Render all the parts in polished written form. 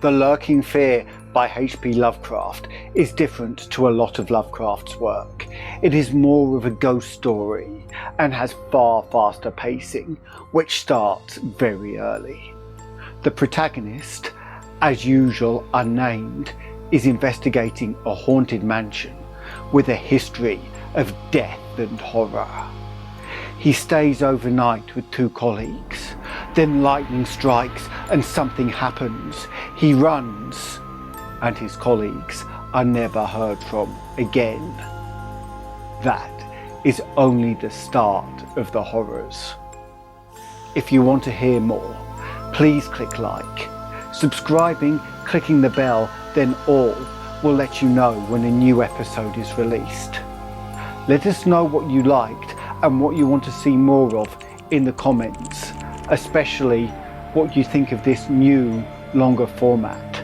The Lurking Fear by H P Lovecraft is different to a lot of Lovecraft's work. It is more of a ghost story and has far faster pacing, which starts very early. The protagonist, as usual unnamed, is investigating a haunted mansion with a history of death and horror. He stays overnight with two colleagues. Then lightning strikes and something happens. He runs, and his colleagues are never heard from again. That is only the start of the horrors. If you want to hear more, please click like. Subscribing, clicking the bell, then all will let you know when a new episode is released. Let us know what you liked and what you want to see more of in the comments, especially what you think of this new, longer format.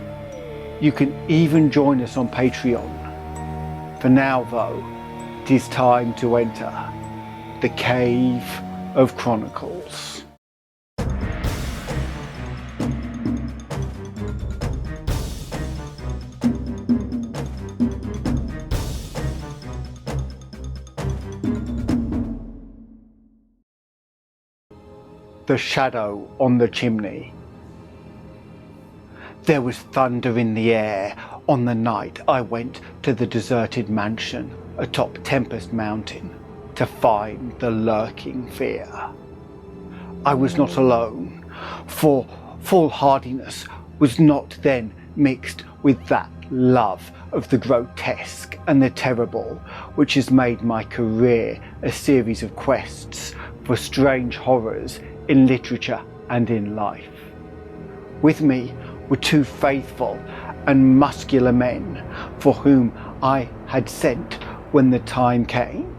You can even join us on Patreon. For now though, it is time to enter the Cave of Chronicles. The Shadow on the Chimney. There was thunder in the air on the night I went to the deserted mansion atop Tempest Mountain to find the Lurking Fear. I was not alone, for foolhardiness was not then mixed with that love of the grotesque and the terrible which has made my career a series of quests for strange horrors in literature and in life. With me were two faithful and muscular men for whom I had sent when the time came.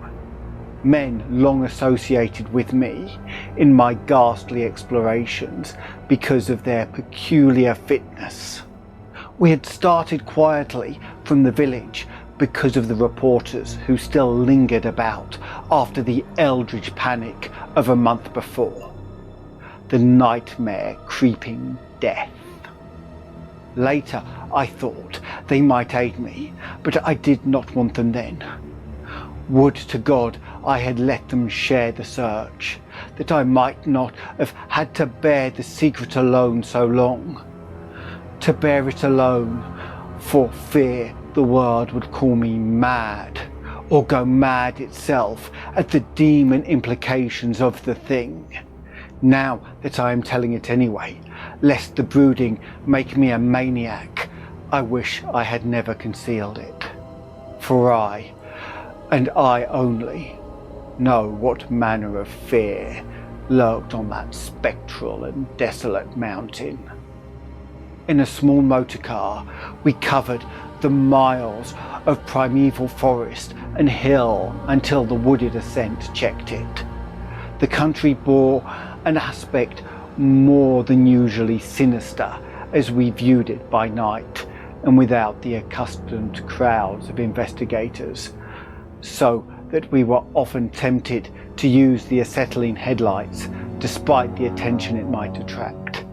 Men long associated with me in my ghastly explorations because of their peculiar fitness. We had started quietly from the village because of the reporters who still lingered about after the eldritch panic of a month before. The nightmare creeping death. Later I thought they might aid me, but I did not want them then. Would to God I had let them share the search, that I might not have had to bear the secret alone so long. To bear it alone, for fear the world would call me mad, or go mad itself at the demon implications of the thing. Now that I am telling it anyway, lest the brooding make me a maniac, I wish I had never concealed it. For I, and I only, know what manner of fear lurked on that spectral and desolate mountain. In a small motor car, we covered the miles of primeval forest and hill until the wooded ascent checked it. The country bore an aspect more than usually sinister as we viewed it by night and without the accustomed crowds of investigators, so that we were often tempted to use the acetylene headlights despite the attention it might attract.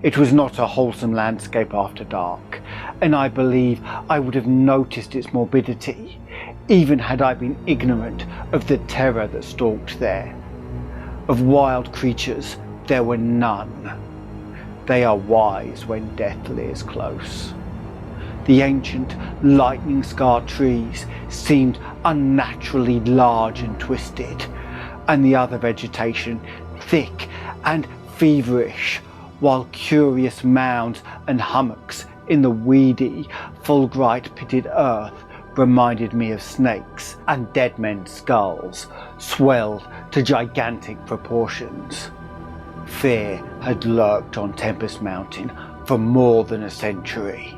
It was not a wholesome landscape after dark, and I believe I would have noticed its morbidity, even had I been ignorant of the terror that stalked there. Of wild creatures there were none. They are wise when death leers close. The ancient lightning-scarred trees seemed unnaturally large and twisted, and the other vegetation thick and feverish, while curious mounds and hummocks in the weedy, fulgurite pitted earth reminded me of snakes, and dead men's skulls swelled to gigantic proportions. Fear had lurked on Tempest Mountain for more than a century.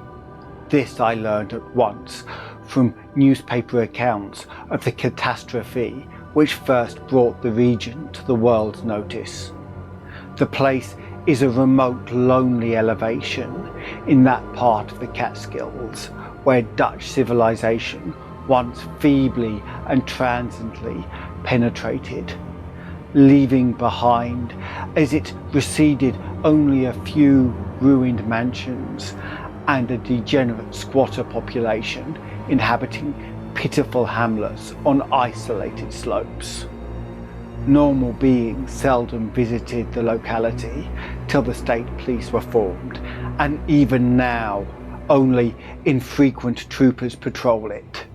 This I learned at once from newspaper accounts of the catastrophe which first brought the region to the world's notice. The place is a remote, lonely elevation in that part of the Catskills where Dutch civilization once feebly and transiently penetrated, leaving behind, as it receded only a few ruined mansions and a degenerate squatter population inhabiting pitiful hamlets on isolated slopes. Normal beings seldom visited the locality till the state police were formed, and even now only infrequent troopers patrol it.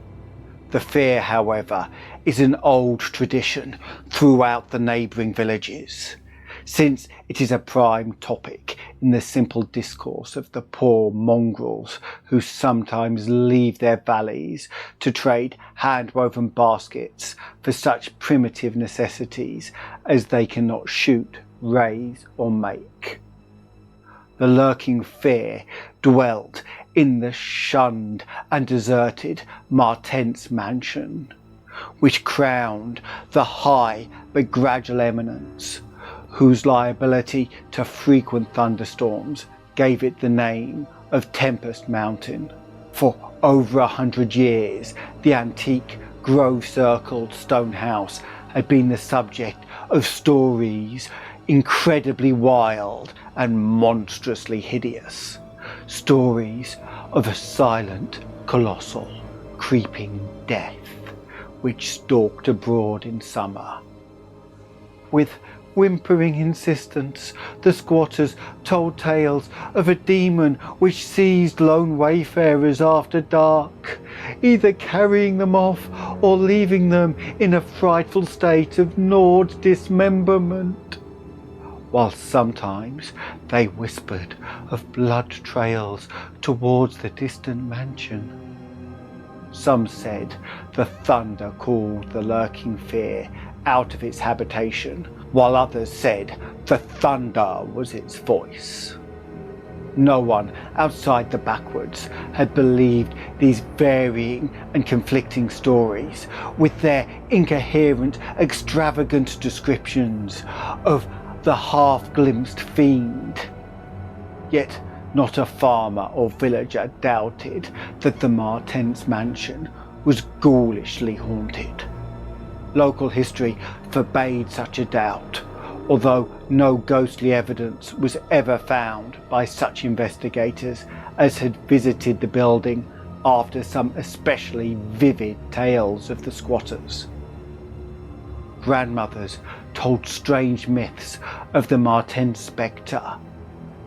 The fear, however, is an old tradition throughout the neighbouring villages, since it is a prime topic in the simple discourse of the poor mongrels who sometimes leave their valleys to trade hand-woven baskets for such primitive necessities as they cannot shoot, raise or make. The lurking fear dwelt in the shunned and deserted Martense Mansion, which crowned the high but gradual eminence, whose liability to frequent thunderstorms gave it the name of Tempest Mountain. For over 100 years, the antique grove-circled stone house had been the subject of stories incredibly wild and monstrously hideous. Stories of a silent, colossal, creeping death which stalked abroad in summer. With whimpering insistence, the squatters told tales of a demon which seized lone wayfarers after dark, either carrying them off or leaving them in a frightful state of gnawed dismemberment, while sometimes they whispered of blood trails towards the distant mansion. Some said the thunder called the lurking fear out of its habitation, while others said the thunder was its voice. No one outside the backwoods had believed these varying and conflicting stories, with their incoherent, extravagant descriptions of the half-glimpsed fiend. Yet not a farmer or villager doubted that the Martense Mansion was ghoulishly haunted. Local history forbade such a doubt, although no ghostly evidence was ever found by such investigators as had visited the building after some especially vivid tales of the squatters. Grandmothers told strange myths of the Martense spectre,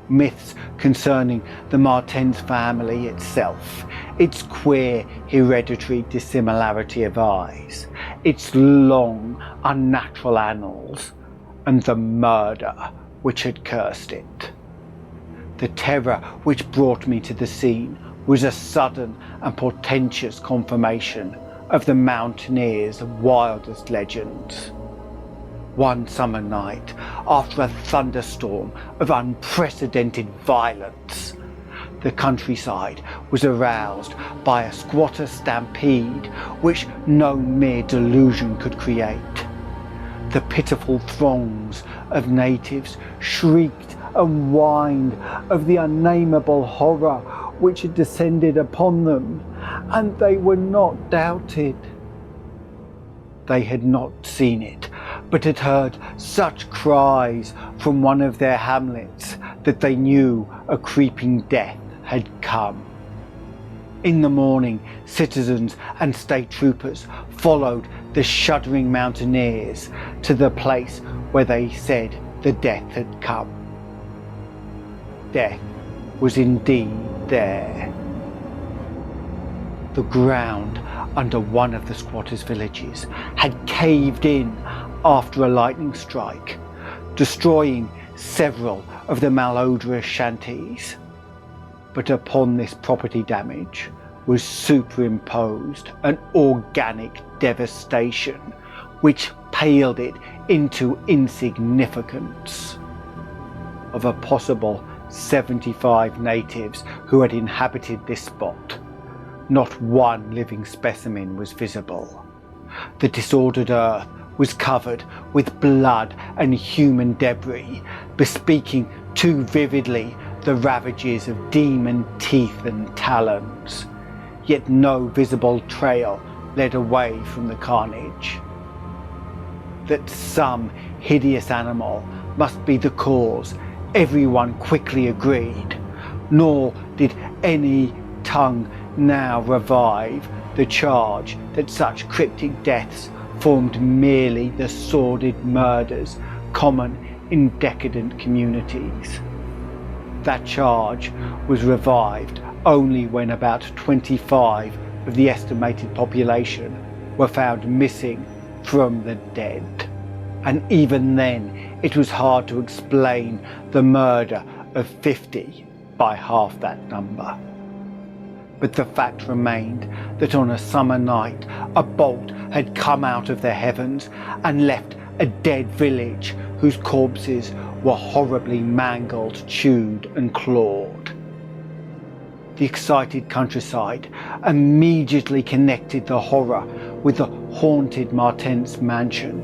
myths concerning the Martense family itself, its queer hereditary dissimilarity of eyes, its long unnatural annals, and the murder which had cursed it. The terror which brought me to the scene was a sudden and portentous confirmation of the mountaineers' wildest legends. One summer night, after a thunderstorm of unprecedented violence, the countryside was aroused by a squatter stampede which no mere delusion could create. The pitiful throngs of natives shrieked and whined of the unnameable horror which had descended upon them, and they were not doubted. They had not seen it, but had heard such cries from one of their hamlets that they knew a creeping death had come. In the morning, citizens and state troopers followed the shuddering mountaineers to the place where they said the death had come. Death was indeed there. The ground under one of the squatters' villages had caved in after a lightning strike, destroying several of the malodorous shanties. But upon this property damage was superimposed an organic devastation which paled it into insignificance. Of a possible 75 natives who had inhabited this spot, not one living specimen was visible. The disordered earth was covered with blood and human debris, bespeaking too vividly the ravages of demon teeth and talons, yet no visible trail led away from the carnage. That some hideous animal must be the cause everyone quickly agreed, nor did any tongue now revive the charge that such cryptic deaths formed merely the sordid murders common in decadent communities. That charge was revived only when about 25 of the estimated population were found missing from the dead. And even then, it was hard to explain the murder of 50 by half that number. But the fact remained that on a summer night, a bolt had come out of the heavens and left a dead village whose corpses were horribly mangled, chewed and clawed. The excited countryside immediately connected the horror with the haunted Martense Mansion,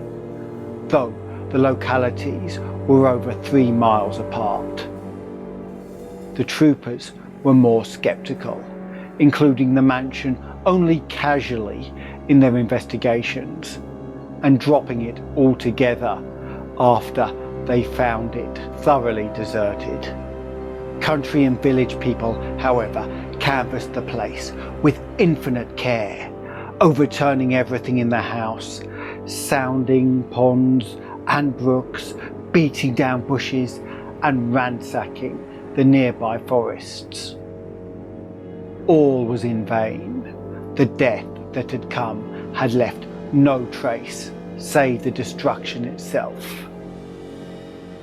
though the localities were over 3 miles apart. The troopers were more sceptical, including the mansion only casually in their investigations, and dropping it altogether after they found it thoroughly deserted. Country and village people, however, canvassed the place with infinite care, overturning everything in the house, sounding ponds and brooks, beating down bushes and ransacking the nearby forests. All was in vain. The death that had come had left no trace save the destruction itself.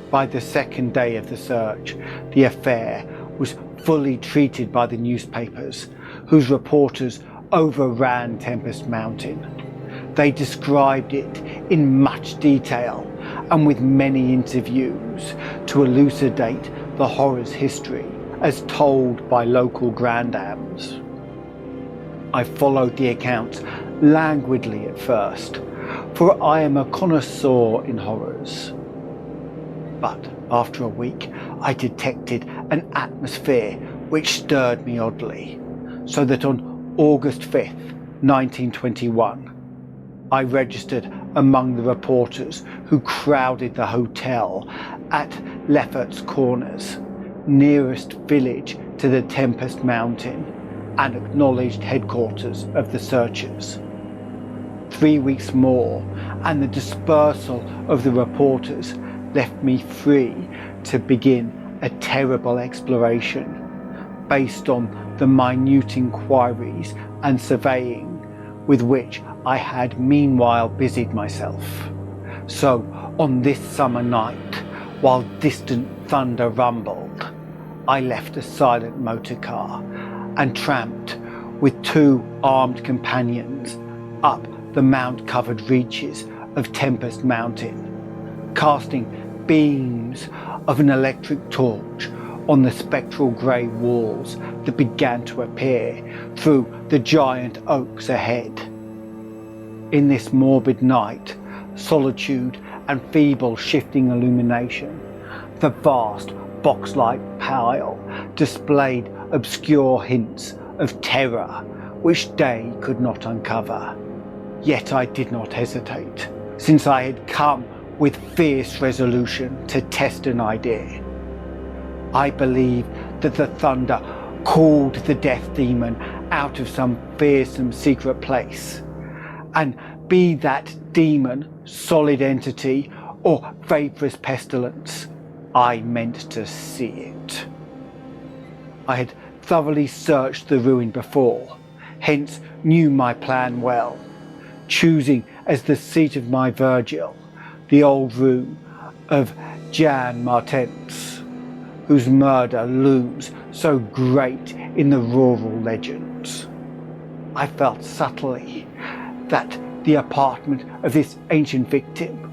By the second day of the search, the affair was fully treated by the newspapers, whose reporters overran Tempest Mountain. They described it in much detail and with many interviews to elucidate the horror's history as told by local grandams. I followed the accounts languidly at first, for I am a connoisseur in horrors. But after a week, I detected an atmosphere which stirred me oddly, so that on August 5th, 1921, I registered among the reporters who crowded the hotel at Lefferts Corners, nearest village to the Tempest Mountain and acknowledged headquarters of the searchers. 3 weeks more, and the dispersal of the reporters left me free to begin a terrible exploration based on the minute inquiries and surveying with which I had meanwhile busied myself. So on this summer night, while distant thunder rumbled, I left a silent motor car and tramped with 2 armed companions up the mount-covered reaches of Tempest Mountain, casting beams of an electric torch on the spectral grey walls that began to appear through the giant oaks ahead. In this morbid night, solitude and feeble shifting illumination, the vast box-like pile displayed obscure hints of terror which day could not uncover. Yet I did not hesitate, since I had come with fierce resolution to test an idea. I believed that the thunder called the death demon out of some fearsome secret place, and be that demon solid entity or vaporous pestilence, I meant to see it. I had thoroughly searched the ruin before, hence knew my plan well, choosing as the seat of my Virgil the old room of Jan Martense, whose murder looms so great in the rural legends. I felt subtly that the apartment of this ancient victim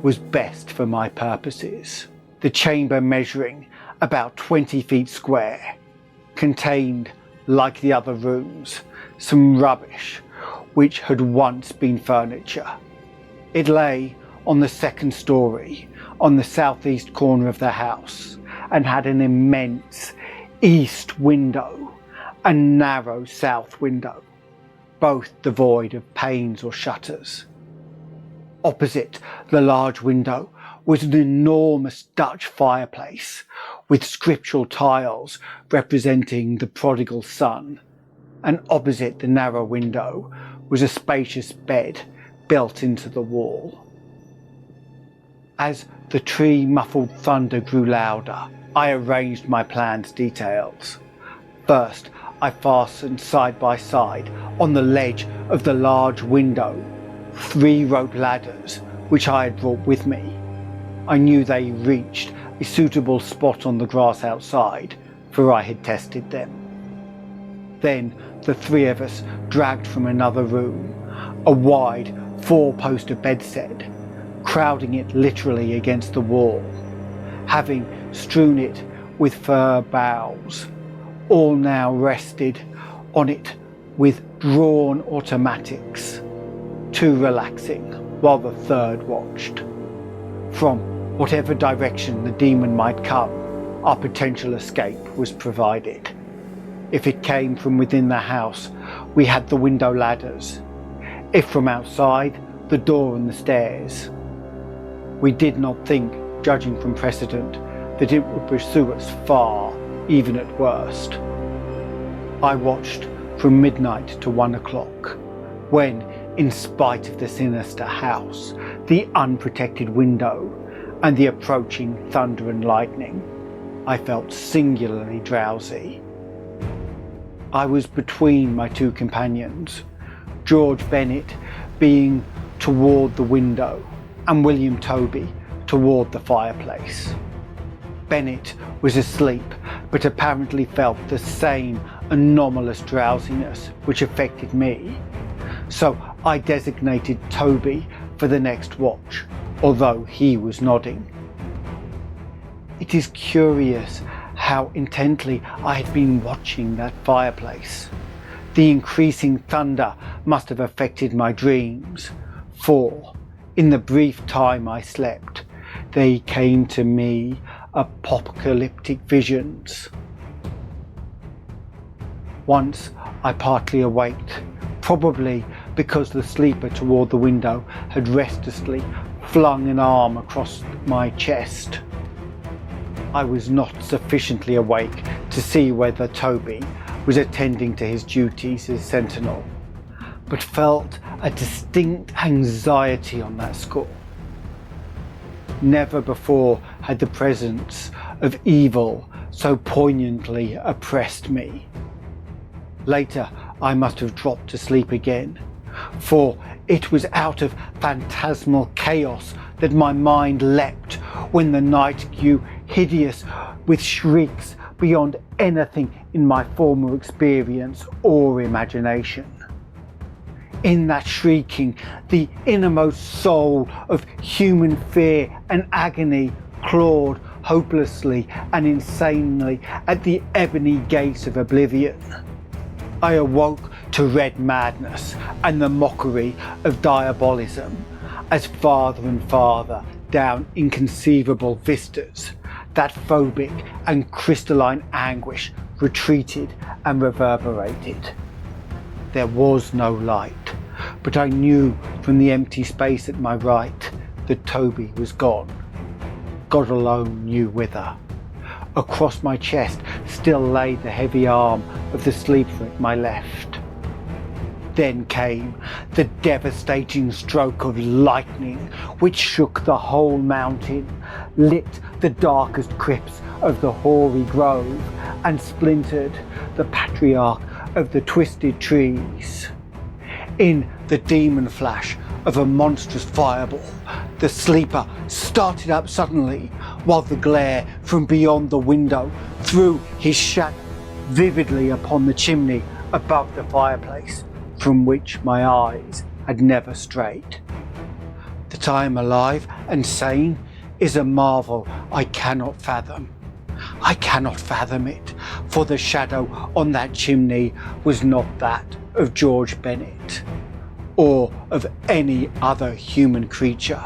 was best for my purposes. The chamber, measuring about 20 feet square, contained, like the other rooms, some rubbish which had once been furniture. It lay on the second story, on the southeast corner of the house, and had an immense east window and narrow south window, both devoid of panes or shutters. Opposite the large window was an enormous Dutch fireplace with scriptural tiles representing the prodigal son, and opposite the narrow window was a spacious bed built into the wall. As the tree-muffled thunder grew louder, I arranged my plan's details. First, I fastened side by side on the ledge of the large window 3 rope ladders which I had brought with me. I knew they reached a suitable spot on the grass outside, for I had tested them. Then the 3 of us dragged from another room a wide 4-poster bedstead, crowding it literally against the wall, having strewn it with fir boughs. All now rested on it with drawn automatics, 2 relaxing while the 3rd watched. From whatever direction the demon might come, our potential escape was provided. If it came from within the house, we had the window ladders. If from outside, the door and the stairs. We did not think, judging from precedent, that it would pursue us far, even at worst. I watched from midnight to 1 o'clock, when, in spite of the sinister house, the unprotected window, and the approaching thunder and lightning, I felt singularly drowsy. I was between my 2 companions, George Bennett being toward the window and William Toby toward the fireplace. Bennett was asleep, but apparently felt the same anomalous drowsiness which affected me, so I designated Toby for the next watch, although he was nodding. It is curious how intently I had been watching that fireplace. The increasing thunder must have affected my dreams, for, in the brief time I slept, they came to me apocalyptic visions. Once I partly awaked, probably because the sleeper toward the window had restlessly flung an arm across my chest. I was not sufficiently awake to see whether Toby was attending to his duties as sentinel, but felt a distinct anxiety on that score. Never before had the presence of evil so poignantly oppressed me. Later, I must have dropped to sleep again, for it was out of phantasmal chaos that my mind leapt when the night grew hideous with shrieks beyond anything in my former experience or imagination. In that shrieking, the innermost soul of human fear and agony clawed hopelessly and insanely at the ebony gates of oblivion. I awoke to red madness and the mockery of diabolism as farther and farther down inconceivable vistas that phobic and crystalline anguish retreated and reverberated. There was no light, but I knew from the empty space at my right that Toby was gone. God alone knew whither. Across my chest still lay the heavy arm of the sleeper at my left. Then came the devastating stroke of lightning which shook the whole mountain, lit the darkest crypts of the hoary grove, and splintered the patriarch of the twisted trees. In the demon flash of a monstrous fireball, the sleeper started up suddenly, while the glare from beyond the window threw his shadow vividly upon the chimney above the fireplace, from which my eyes had never strayed. That I am alive and sane is a marvel I cannot fathom. I cannot fathom it, for the shadow on that chimney was not that of George Bennett, or of any other human creature,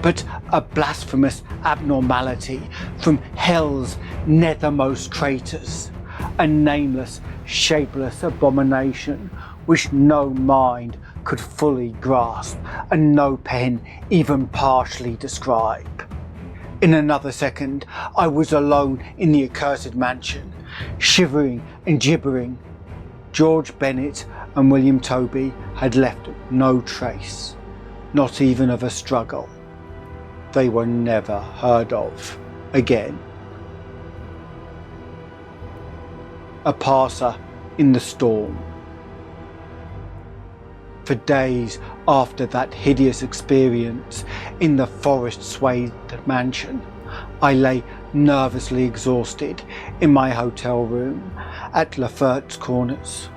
but a blasphemous abnormality from hell's nethermost craters, a nameless, shapeless abomination which no mind could fully grasp and no pen even partially describe. In another second, I was alone in the accursed mansion, shivering and gibbering. George Bennett and William Toby had left no trace, not even of a struggle. They were never heard of again. A passer in the storm. For days after that hideous experience in the forest-swathed mansion, I lay nervously exhausted in my hotel room at Lafayette's Corners.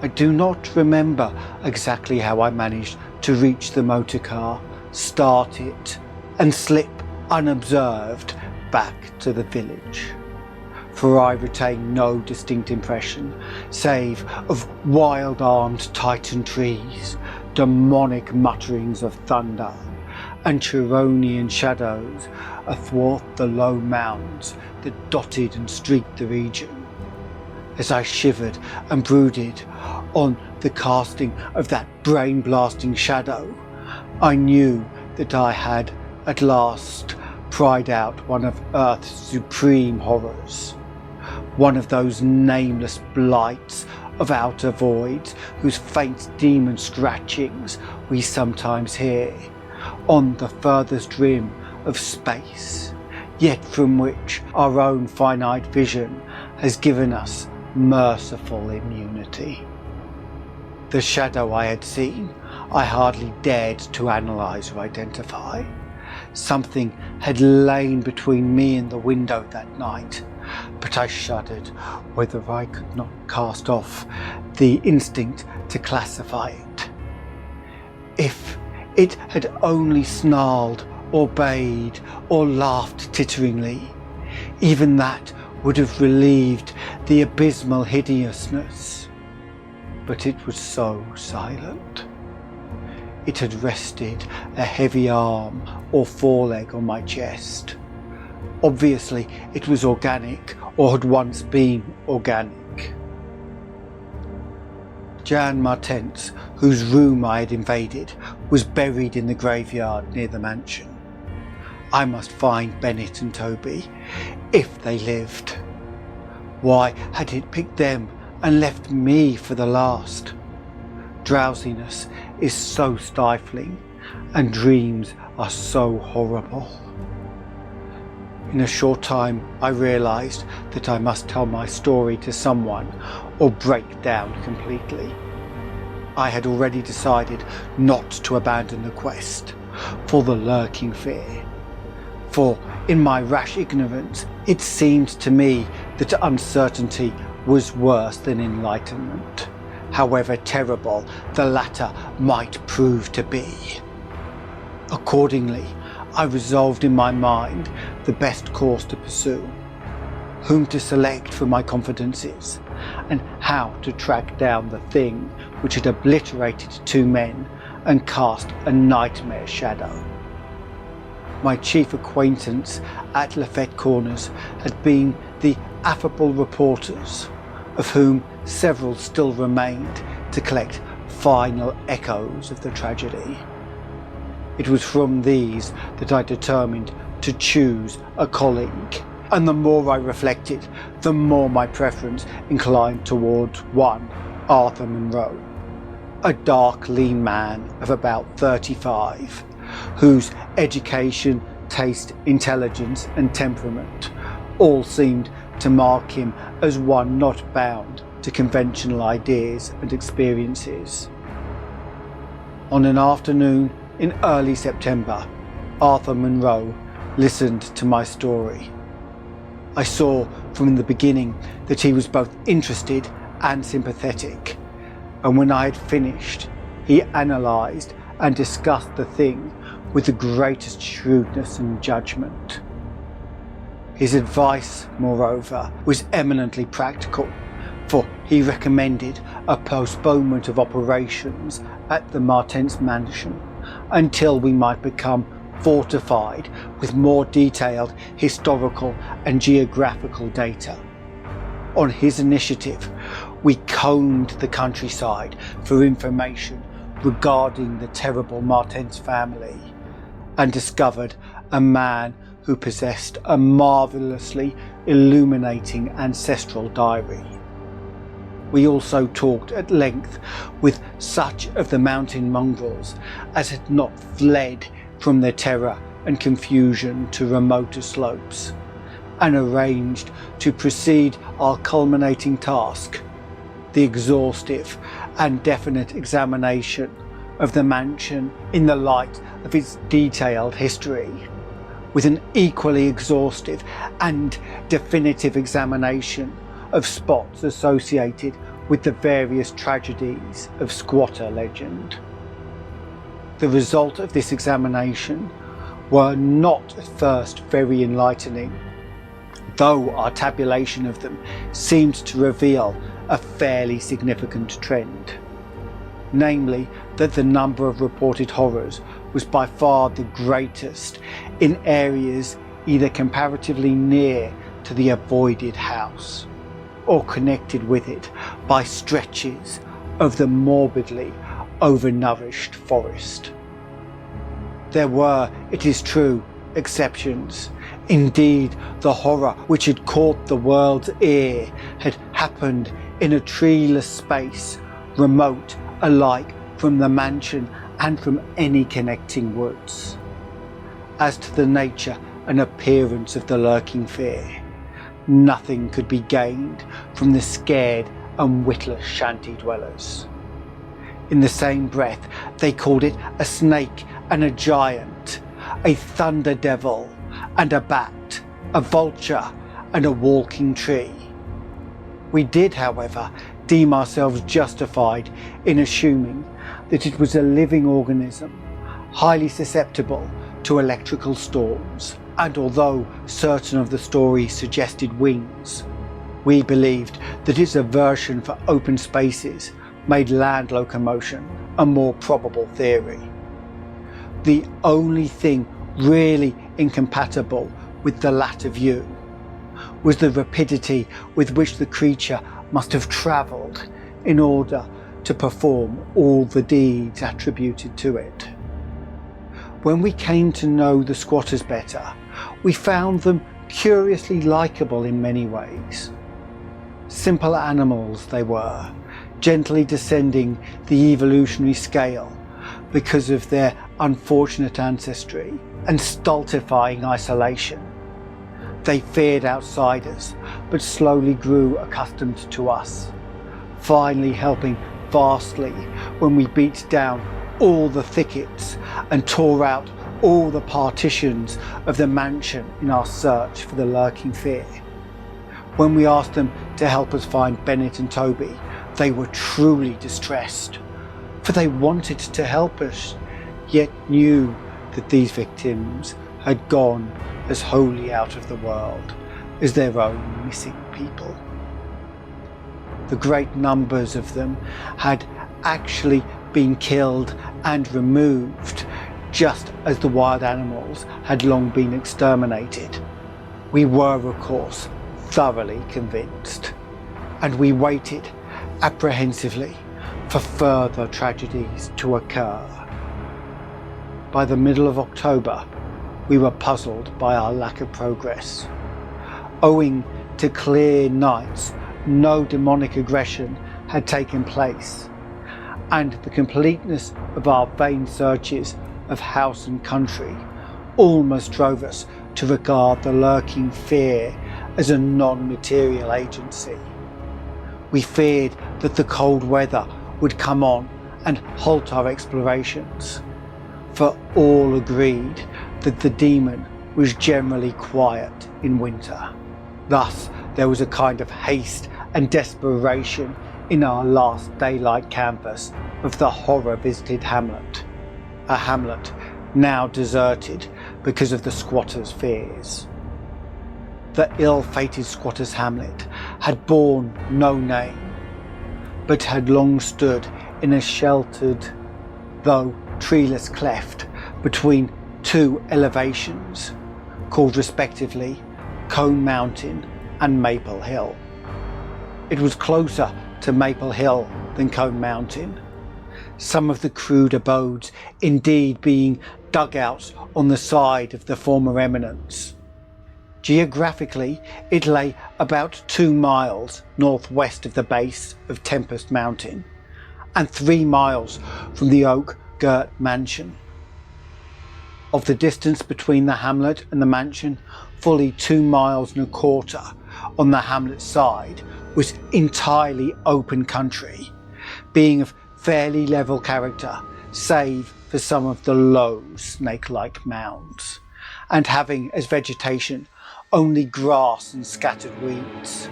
I do not remember exactly how I managed to reach the motor car, start it, and slip unobserved back to the village. For I retain no distinct impression, save of wild-armed titan trees, demonic mutterings of thunder, and Chironian shadows athwart the low mounds that dotted and streaked the region. As I shivered and brooded on the casting of that brain-blasting shadow, I knew that I had at last pried out one of Earth's supreme horrors. One of those nameless blights of outer voids whose faint demon scratchings we sometimes hear on the furthest rim of space, yet from which our own finite vision has given us merciful immunity. The shadow I had seen, I hardly dared to analyse or identify. Something had lain between me and the window that night, but I shuddered whether I could not cast off the instinct to classify it. If it had only snarled or bayed or laughed titteringly, even that would have relieved the abysmal hideousness. But it was so silent. It had rested a heavy arm or foreleg on my chest. Obviously, it was organic, or had once been organic. Jan Martense, whose room I had invaded, was buried in the graveyard near the mansion. I must find Bennett and Toby, if they lived. Why had it picked them and left me for the last? Drowsiness is so stifling, and dreams are so horrible. In a short time, I realised that I must tell my story to someone or break down completely. I had already decided not to abandon the quest for the lurking fear. For in my rash ignorance, it seemed to me that uncertainty was worse than enlightenment, however terrible the latter might prove to be. Accordingly, I resolved in my mind the best course to pursue, whom to select for my confidences, and how to track down the thing which had obliterated two men and cast a nightmare shadow. My chief acquaintance at Lafayette Corners had been the affable reporters, of whom several still remained to collect final echoes of the tragedy. It was from these that I determined to choose a colleague, and the more I reflected, the more my preference inclined towards one, Arthur Monroe, a dark, lean man of about 35, whose education, taste, intelligence, and temperament all seemed to mark him as one not bound to conventional ideas and experiences. On an afternoon in early September, Arthur Monroe listened to my story. I saw from the beginning that he was both interested and sympathetic, and when I had finished, he analysed and discussed the thing with the greatest shrewdness and judgment. His advice, moreover, was eminently practical, for he recommended a postponement of operations at the Martense Mansion until we might become fortified with more detailed historical and geographical data. On his initiative, we combed the countryside for information regarding the terrible Martense family and discovered a man who possessed a marvellously illuminating ancestral diary. We also talked at length with such of the mountain mongrels as had not fled from their terror and confusion to remoter slopes, and arranged to proceed our culminating task, the exhaustive and definite examination of the mansion in the light of its detailed history, with an equally exhaustive and definitive examination of spots associated with the various tragedies of squatter legend. The result of this examination were not at first very enlightening, though our tabulation of them seemed to reveal a fairly significant trend, namely that the number of reported horrors was by far the greatest in areas either comparatively near to the avoided house or connected with it by stretches of the morbidly overnourished forest. There were, it is true, exceptions. Indeed, the horror which had caught the world's ear had happened in a treeless space, remote alike from the mansion and from any connecting woods. As to the nature and appearance of the lurking fear, nothing could be gained from the scared and witless shanty dwellers. In the same breath, they called it a snake and a giant, a thunder devil and a bat, a vulture and a walking tree. We did, however, deem ourselves justified in assuming that it was a living organism, highly susceptible to electrical storms, and although certain of the stories suggested wings, we believed that its aversion for open spaces made land locomotion a more probable theory. The only thing really incompatible with the latter view was the rapidity with which the creature must have travelled in order to perform all the deeds attributed to it. When we came to know the squatters better, we found them curiously likeable in many ways. Simple animals they were, gently descending the evolutionary scale because of their unfortunate ancestry and stultifying isolation. They feared outsiders, but slowly grew accustomed to us, finally helping vastly when we beat down all the thickets and tore out all the partitions of the mansion in our search for the lurking fear. When we asked them to help us find Bennett and Toby, they were truly distressed, for they wanted to help us, yet knew that these victims had gone as wholly out of the world as their own missing people. The great numbers of them had actually been killed and removed, just as the wild animals had long been exterminated. We were, of course, thoroughly convinced, and we waited apprehensively for further tragedies to occur. By the middle of October, we were puzzled by our lack of progress. Owing to clear nights, no demonic aggression had taken place, and the completeness of our vain searches of house and country almost drove us to regard the lurking fear as a non-material agency. We feared that the cold weather would come on and halt our explorations, for all agreed that the demon was generally quiet in winter. Thus, there was a kind of haste and desperation in our last daylight canvass of the horror-visited hamlet, a hamlet now deserted because of the squatters' fears. The ill-fated squatters' hamlet had borne no name, but had long stood in a sheltered, though treeless cleft between two elevations, called respectively Cone Mountain and Maple Hill. It was closer to Maple Hill than Cone Mountain, some of the crude abodes indeed being dugouts on the side of the former eminence, Geographically, it lay about 2 miles northwest of the base of Martense Mansion, and 3 miles from the oak-girt mansion. Of the distance between the hamlet and the mansion, fully 2 miles and a quarter on the hamlet side was entirely open country, being of fairly level character, save for some of the low snake-like mounds, and having as vegetation only grass and scattered weeds.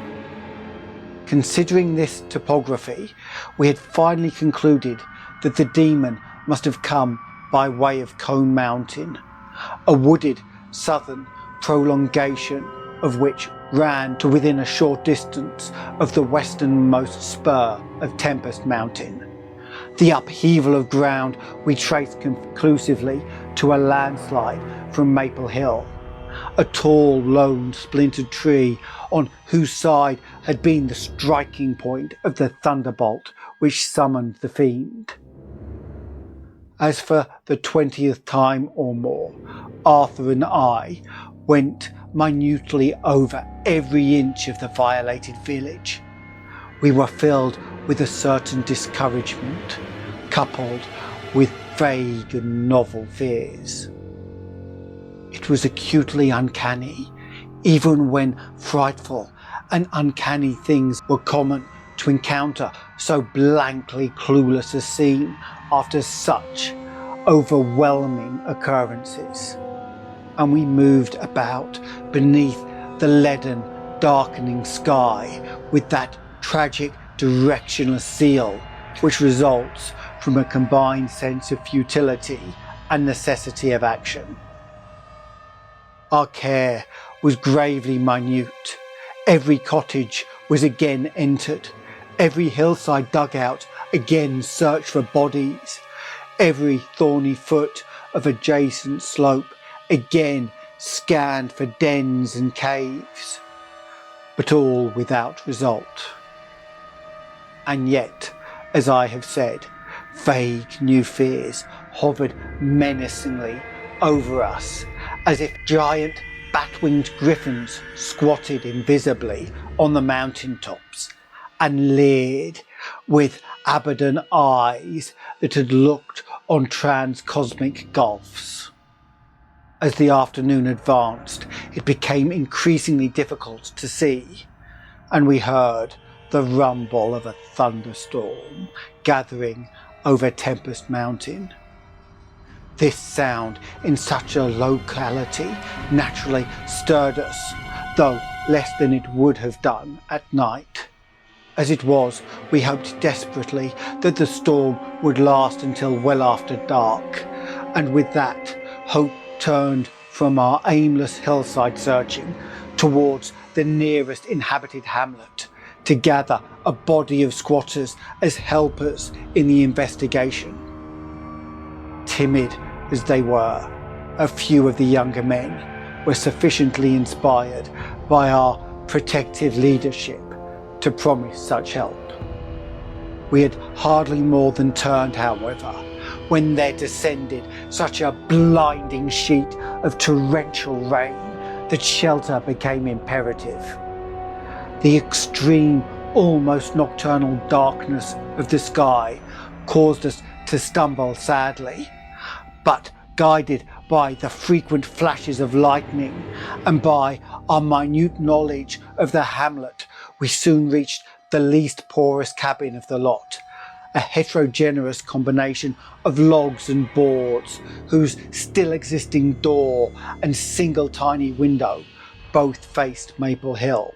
Considering this topography, we had finally concluded that the demon must have come by way of Cone Mountain, a wooded southern prolongation of which ran to within a short distance of the westernmost spur of Martense Mansion. The upheaval of ground we traced conclusively to a landslide from Maple Hill, a tall, lone, splintered tree on whose side had been the striking point of the thunderbolt which summoned the fiend. As for the 20th time or more, Arthur and I went minutely over every inch of the violated village. We were filled with a certain discouragement, coupled with vague and novel fears. It was acutely uncanny, even when frightful and uncanny things were common to encounter so blankly clueless a scene after such overwhelming occurrences. And we moved about beneath the leaden, darkening sky with that tragic, directionless seal which results from a combined sense of futility and necessity of action. Our care was gravely minute. Every cottage was again entered, every hillside dug out, again searched for bodies, every thorny foot of adjacent slope again scanned for dens and caves, but all without result. And yet, as I have said, vague new fears hovered menacingly over us, as if giant bat-winged griffins squatted invisibly on the mountaintops and leered with Abaddon eyes that had looked on transcosmic gulfs. As the afternoon advanced, it became increasingly difficult to see, and we heard the rumble of a thunderstorm gathering over Martense Mansion. This sound in such a locality naturally stirred us, though less than it would have done at night. As it was, we hoped desperately that the storm would last until well after dark, and with that, hope turned from our aimless hillside searching towards the nearest inhabited hamlet to gather a body of squatters as helpers in the investigation. Timid as they were, a few of the younger men were sufficiently inspired by our protective leadership to promise such help. We had hardly more than turned, however, when there descended such a blinding sheet of torrential rain that shelter became imperative. The extreme, almost nocturnal darkness of the sky caused us to stumble sadly, but guided by the frequent flashes of lightning and by our minute knowledge of the hamlet, we soon reached the least porous cabin of the lot, a heterogeneous combination of logs and boards whose still existing door and single tiny window both faced Maple Hill.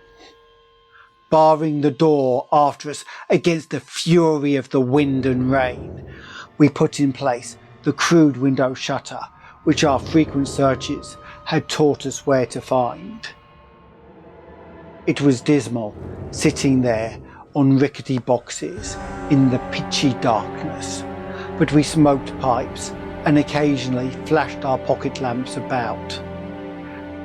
Barring the door after us against the fury of the wind and rain, we put in place the crude window shutter which our frequent searches had taught us where to find. It was dismal, sitting there on rickety boxes in the pitchy darkness, but we smoked pipes and occasionally flashed our pocket lamps about.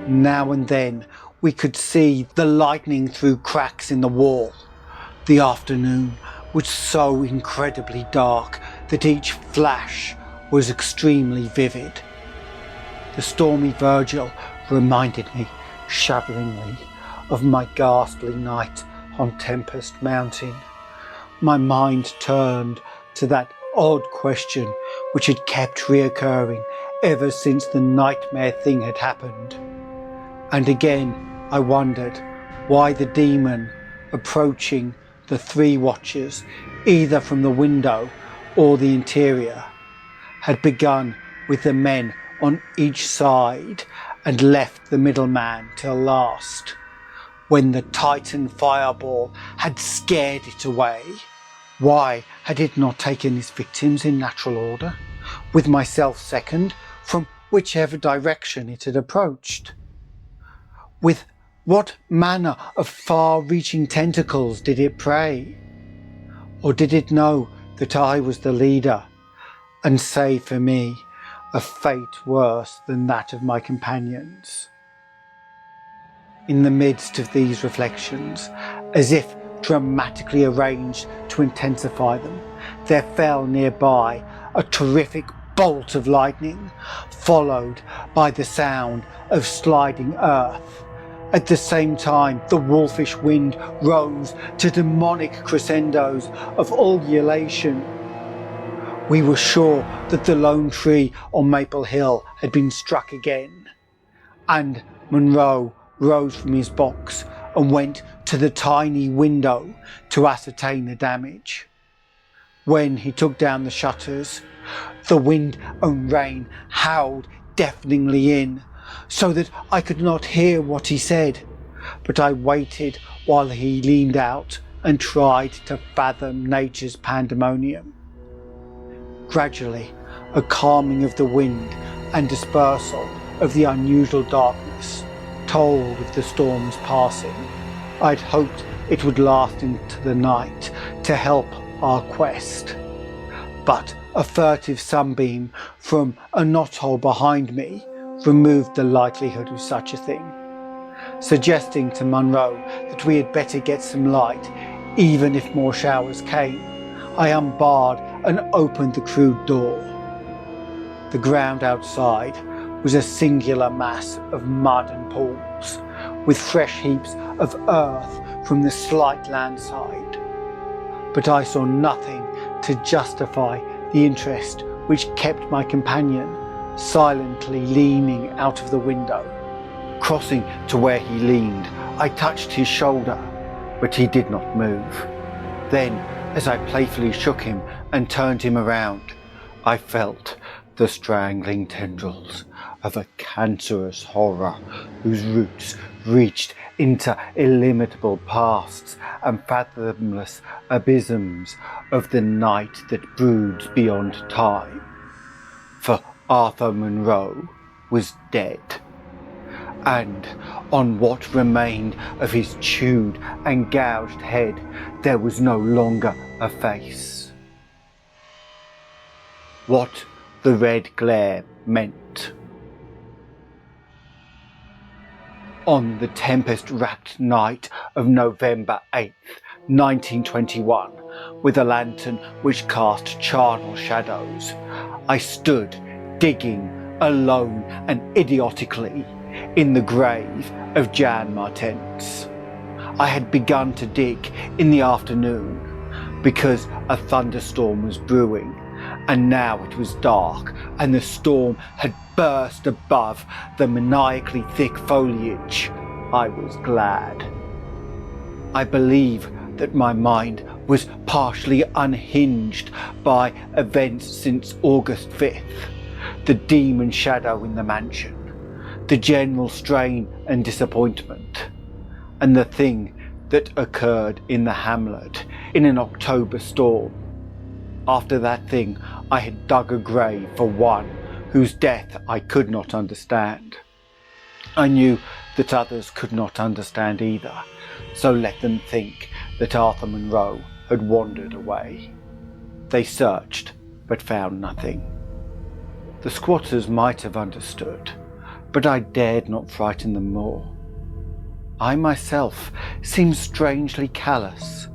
Now and then we could see the lightning through cracks in the wall. The afternoon was so incredibly dark that each flash was extremely vivid. The stormy Virgil reminded me shudderingly of my ghastly night on Tempest Mountain. My mind turned to that odd question which had kept reoccurring ever since the nightmare thing had happened. And again I wondered why the demon approaching the three watchers, either from the window or the interior, had begun with the men on each side and left the middleman till last, when the Titan fireball had scared it away. Why had it not taken its victims in natural order, with myself second, from whichever direction it had approached? With what manner of far-reaching tentacles did it prey? Or did it know that I was the leader, and save for me a fate worse than that of my companions? In the midst of these reflections, as if dramatically arranged to intensify them, there fell nearby a terrific bolt of lightning, followed by the sound of sliding earth. At the same time, the wolfish wind rose to demonic crescendos of ululation. We were sure that the lone tree on Maple Hill had been struck again, and Monroe rose from his box and went to the tiny window to ascertain the damage. When he took down the shutters, the wind and rain howled deafeningly in, so that I could not hear what he said, but I waited while he leaned out and tried to fathom nature's pandemonium. Gradually, a calming of the wind and dispersal of the unusual darkness told of the storm's passing. I'd hoped it would last into the night to help our quest, but a furtive sunbeam from a knothole behind me removed the likelihood of such a thing. Suggesting to Monroe that we had better get some light, even if more showers came, I unbarred and opened the crude door. The ground outside was a singular mass of mud and pools, with fresh heaps of earth from the slight landslide. But I saw nothing to justify the interest which kept my companion silently leaning out of the window. Crossing to where he leaned, I touched his shoulder, but he did not move. Then, as I playfully shook him and turned him around, I felt the strangling tendrils of a cancerous horror whose roots reached into illimitable pasts and fathomless abysms of the night that broods beyond time. For Arthur Monroe was dead, and on what remained of his chewed and gouged head there was no longer a face. What the red glare meant. On the tempest-racked night of November 8th, 1921, with a lantern which cast charnel shadows, I stood digging alone and idiotically in the grave of Jan Martense. I had begun to dig in the afternoon because a thunderstorm was brewing, and now it was dark and the storm had burst above the maniacally thick foliage. I was glad. I believe that my mind was partially unhinged by events since August 5th, the demon shadow in the mansion, the general strain and disappointment, and the thing that occurred in the hamlet in an October storm. After that thing, I had dug a grave for one whose death I could not understand. I knew that others could not understand either, so let them think that Arthur Monroe had wandered away. They searched, but found nothing. The squatters might have understood, but I dared not frighten them more. I myself seemed strangely callous.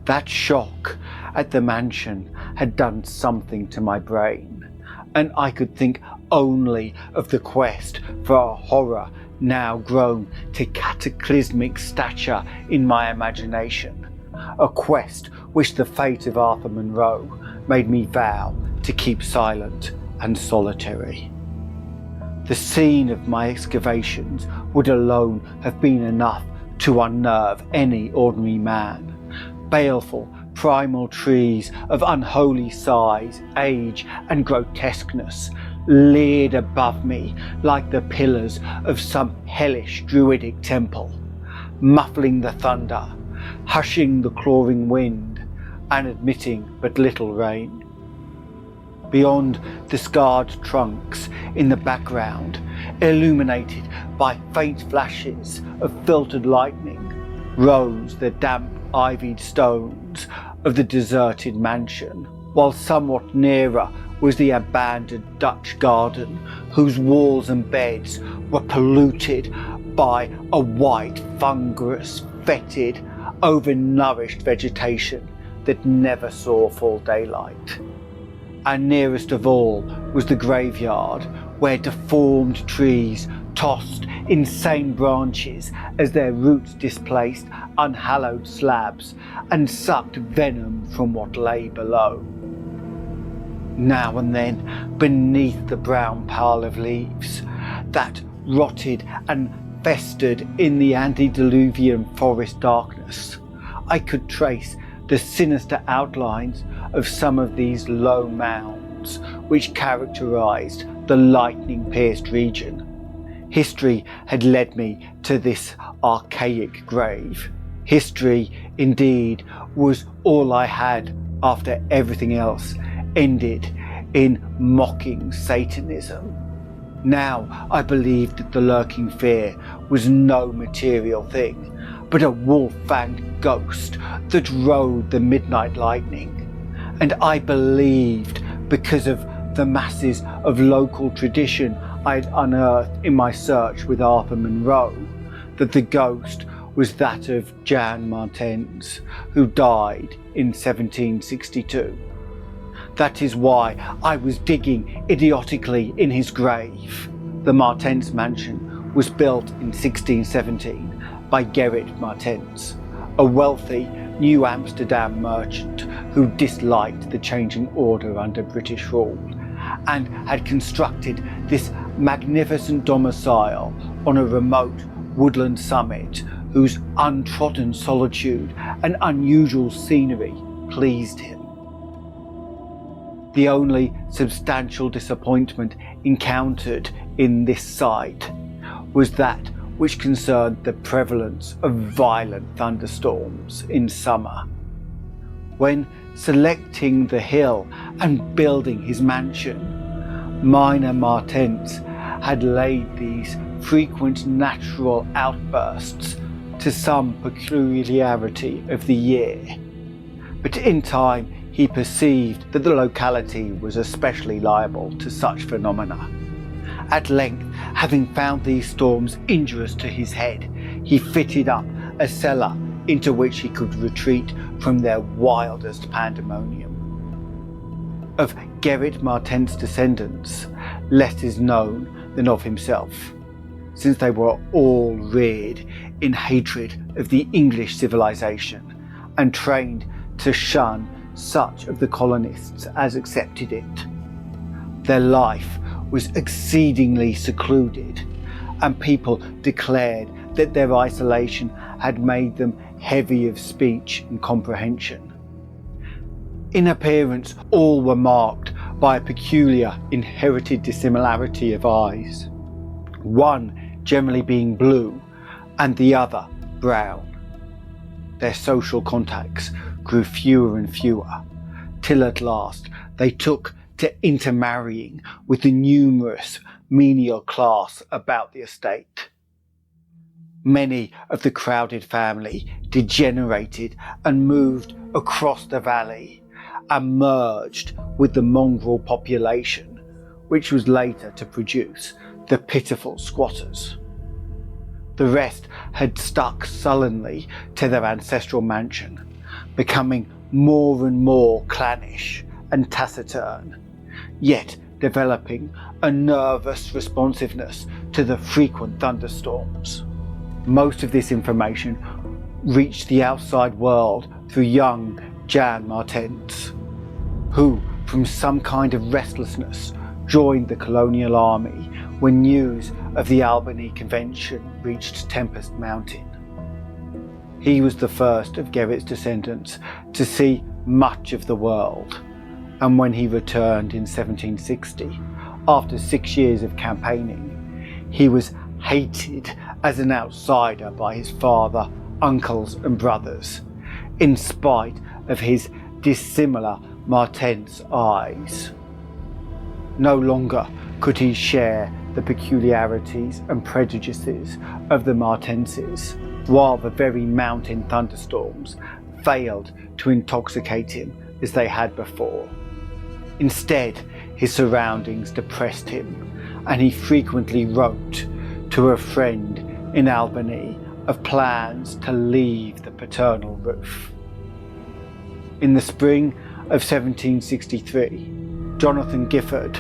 That shock at the mansion had done something to my brain, and I could think only of the quest for a horror now grown to cataclysmic stature in my imagination, a quest which the fate of Arthur Monroe made me vow to keep silent and solitary. The scene of my excavations would alone have been enough to unnerve any ordinary man. Baleful, primal trees of unholy size, age, and grotesqueness leered above me like the pillars of some hellish druidic temple, muffling the thunder, hushing the clawing wind, and admitting but little rain. Beyond the scarred trunks in the background, illuminated by faint flashes of filtered lightning, rose the damp ivied stones of the deserted mansion, while somewhat nearer was the abandoned Dutch garden, whose walls and beds were polluted by a white, fungus, fetid, overnourished vegetation that never saw full daylight. And nearest of all was the graveyard, where deformed trees tossed insane branches as their roots displaced unhallowed slabs and sucked venom from what lay below. Now and then, beneath the brown pile of leaves that rotted and festered in the antediluvian forest darkness, I could trace the sinister outlines of some of these low mounds which characterized the lightning-pierced region. History had led me to this archaic grave. History, indeed, was all I had after everything else ended in mocking Satanism. Now I believed that the lurking fear was no material thing, but a wolf-fanged ghost that rode the midnight lightning. And I believed, because of the masses of local tradition I had unearthed in my search with Arthur Monroe, that the ghost was that of Jan Martense, who died in 1762. That is why I was digging idiotically in his grave. The Martense Mansion was built in 1617 by Gerrit Martense, a wealthy New Amsterdam merchant who disliked the changing order under British rule, and had constructed this magnificent domicile on a remote woodland summit whose untrodden solitude and unusual scenery pleased him. The only substantial disappointment encountered in this site was that which concerned the prevalence of violent thunderstorms in summer. When selecting the hill and building his mansion, Miner Martense had laid these frequent natural outbursts to some peculiarity of the year. But in time he perceived that the locality was especially liable to such phenomena. At length, having found these storms injurious to his head, he fitted up a cellar into which he could retreat from their wildest pandemonium. Of Gerrit Martense's descendants, less is known than of himself, since they were all reared in hatred of the English civilization and trained to shun such of the colonists as accepted it. Their life was exceedingly secluded, and people declared that their isolation had made them heavy of speech and comprehension. In appearance, all were marked by a peculiar inherited dissimilarity of eyes, one generally being blue and the other brown. Their social contacts grew fewer and fewer, till at last they took to intermarrying with the numerous menial class about the estate. Many of the crowded family degenerated and moved across the valley and merged with the mongrel population, which was later to produce the pitiful squatters. The rest had stuck sullenly to their ancestral mansion, becoming more and more clannish and taciturn, yet developing a nervous responsiveness to the frequent thunderstorms. Most of this information reached the outside world through young Jan Martense, who, from some kind of restlessness, joined the colonial army when news of the Albany Convention reached Tempest Mountain. He was the first of Gerrit's descendants to see much of the world, and when he returned in 1760, after 6 years of campaigning, he was hated as an outsider by his father, uncles and brothers, in spite of his dissimilar Martense eyes. No longer could he share the peculiarities and prejudices of the Martenses, while the very mountain thunderstorms failed to intoxicate him as they had before. Instead, his surroundings depressed him, and he frequently wrote to a friend in Albany of plans to leave the paternal roof. In the spring of 1763, Jonathan Gifford,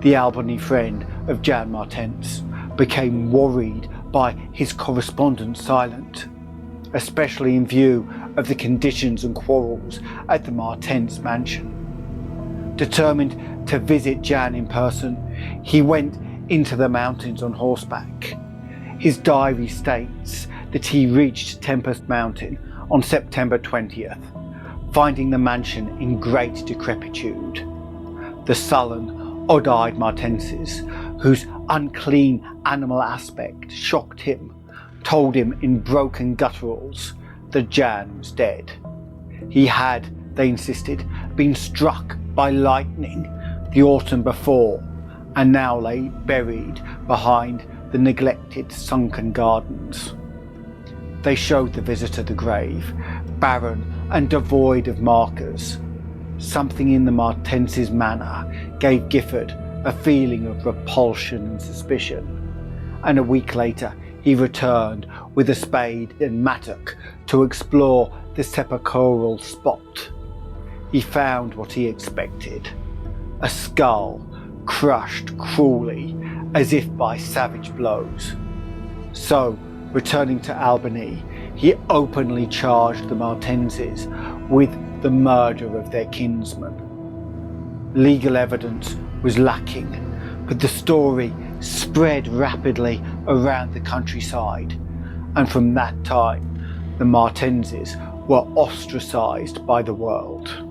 the Albany friend of Jan Martense, became worried by his correspondence silent, especially in view of the conditions and quarrels at the Martense Mansion. Determined to visit Jan in person, he went into the mountains on horseback. His diary states that he reached Tempest Mountain on September 20th, finding the mansion in great decrepitude. The sullen, odd-eyed Martenses, whose unclean animal aspect shocked him, told him in broken gutturals that Jan was dead. He had, they insisted, been struck by lightning the autumn before, and now lay buried behind the neglected sunken gardens. They showed the visitor the grave, barren and devoid of markers. Something in the Martenses' manner gave Gifford a feeling of repulsion and suspicion, and a week later he returned with a spade and mattock to explore the sepulchral spot. He found what he expected: a skull crushed cruelly as if by savage blows. So, returning to Albany, he openly charged the Martenses with the murder of their kinsman. Legal evidence was lacking, but the story spread rapidly around the countryside, and from that time the Martenses were ostracized by the world.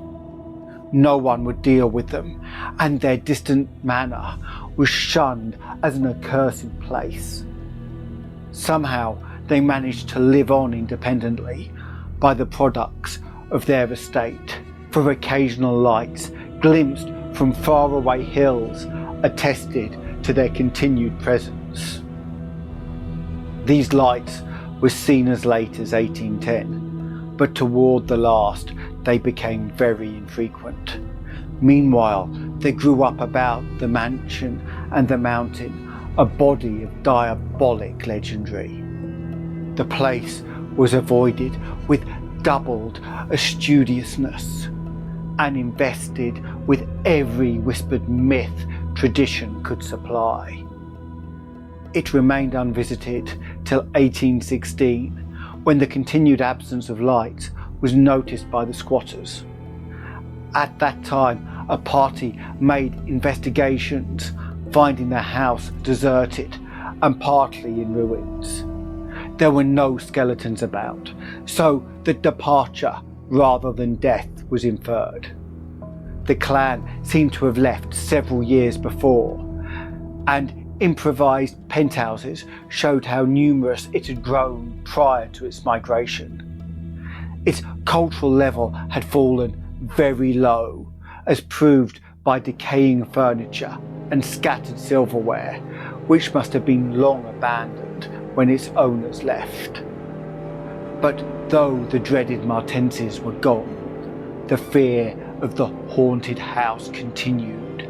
No one would deal with them, and their distant manor was shunned as an accursed place. Somehow they managed to live on independently by the products of their estate, for occasional lights glimpsed from faraway hills attested to their continued presence. These lights were seen as late as 1810, but toward the last they became very infrequent. Meanwhile, there grew up about the mansion and the mountain a body of diabolic legendary. The place was avoided with doubled studiousness and invested with every whispered myth tradition could supply. It remained unvisited till 1816, when the continued absence of light was noticed by the squatters. At that time, a party made investigations, finding the house deserted and partly in ruins. There were no skeletons about, so the departure rather than death was inferred. The clan seemed to have left several years before, and improvised penthouses showed how numerous it had grown prior to its migration. Its cultural level had fallen very low, as proved by decaying furniture and scattered silverware, which must have been long abandoned when its owners left. But though the dreaded Martenses were gone, the fear of the haunted house continued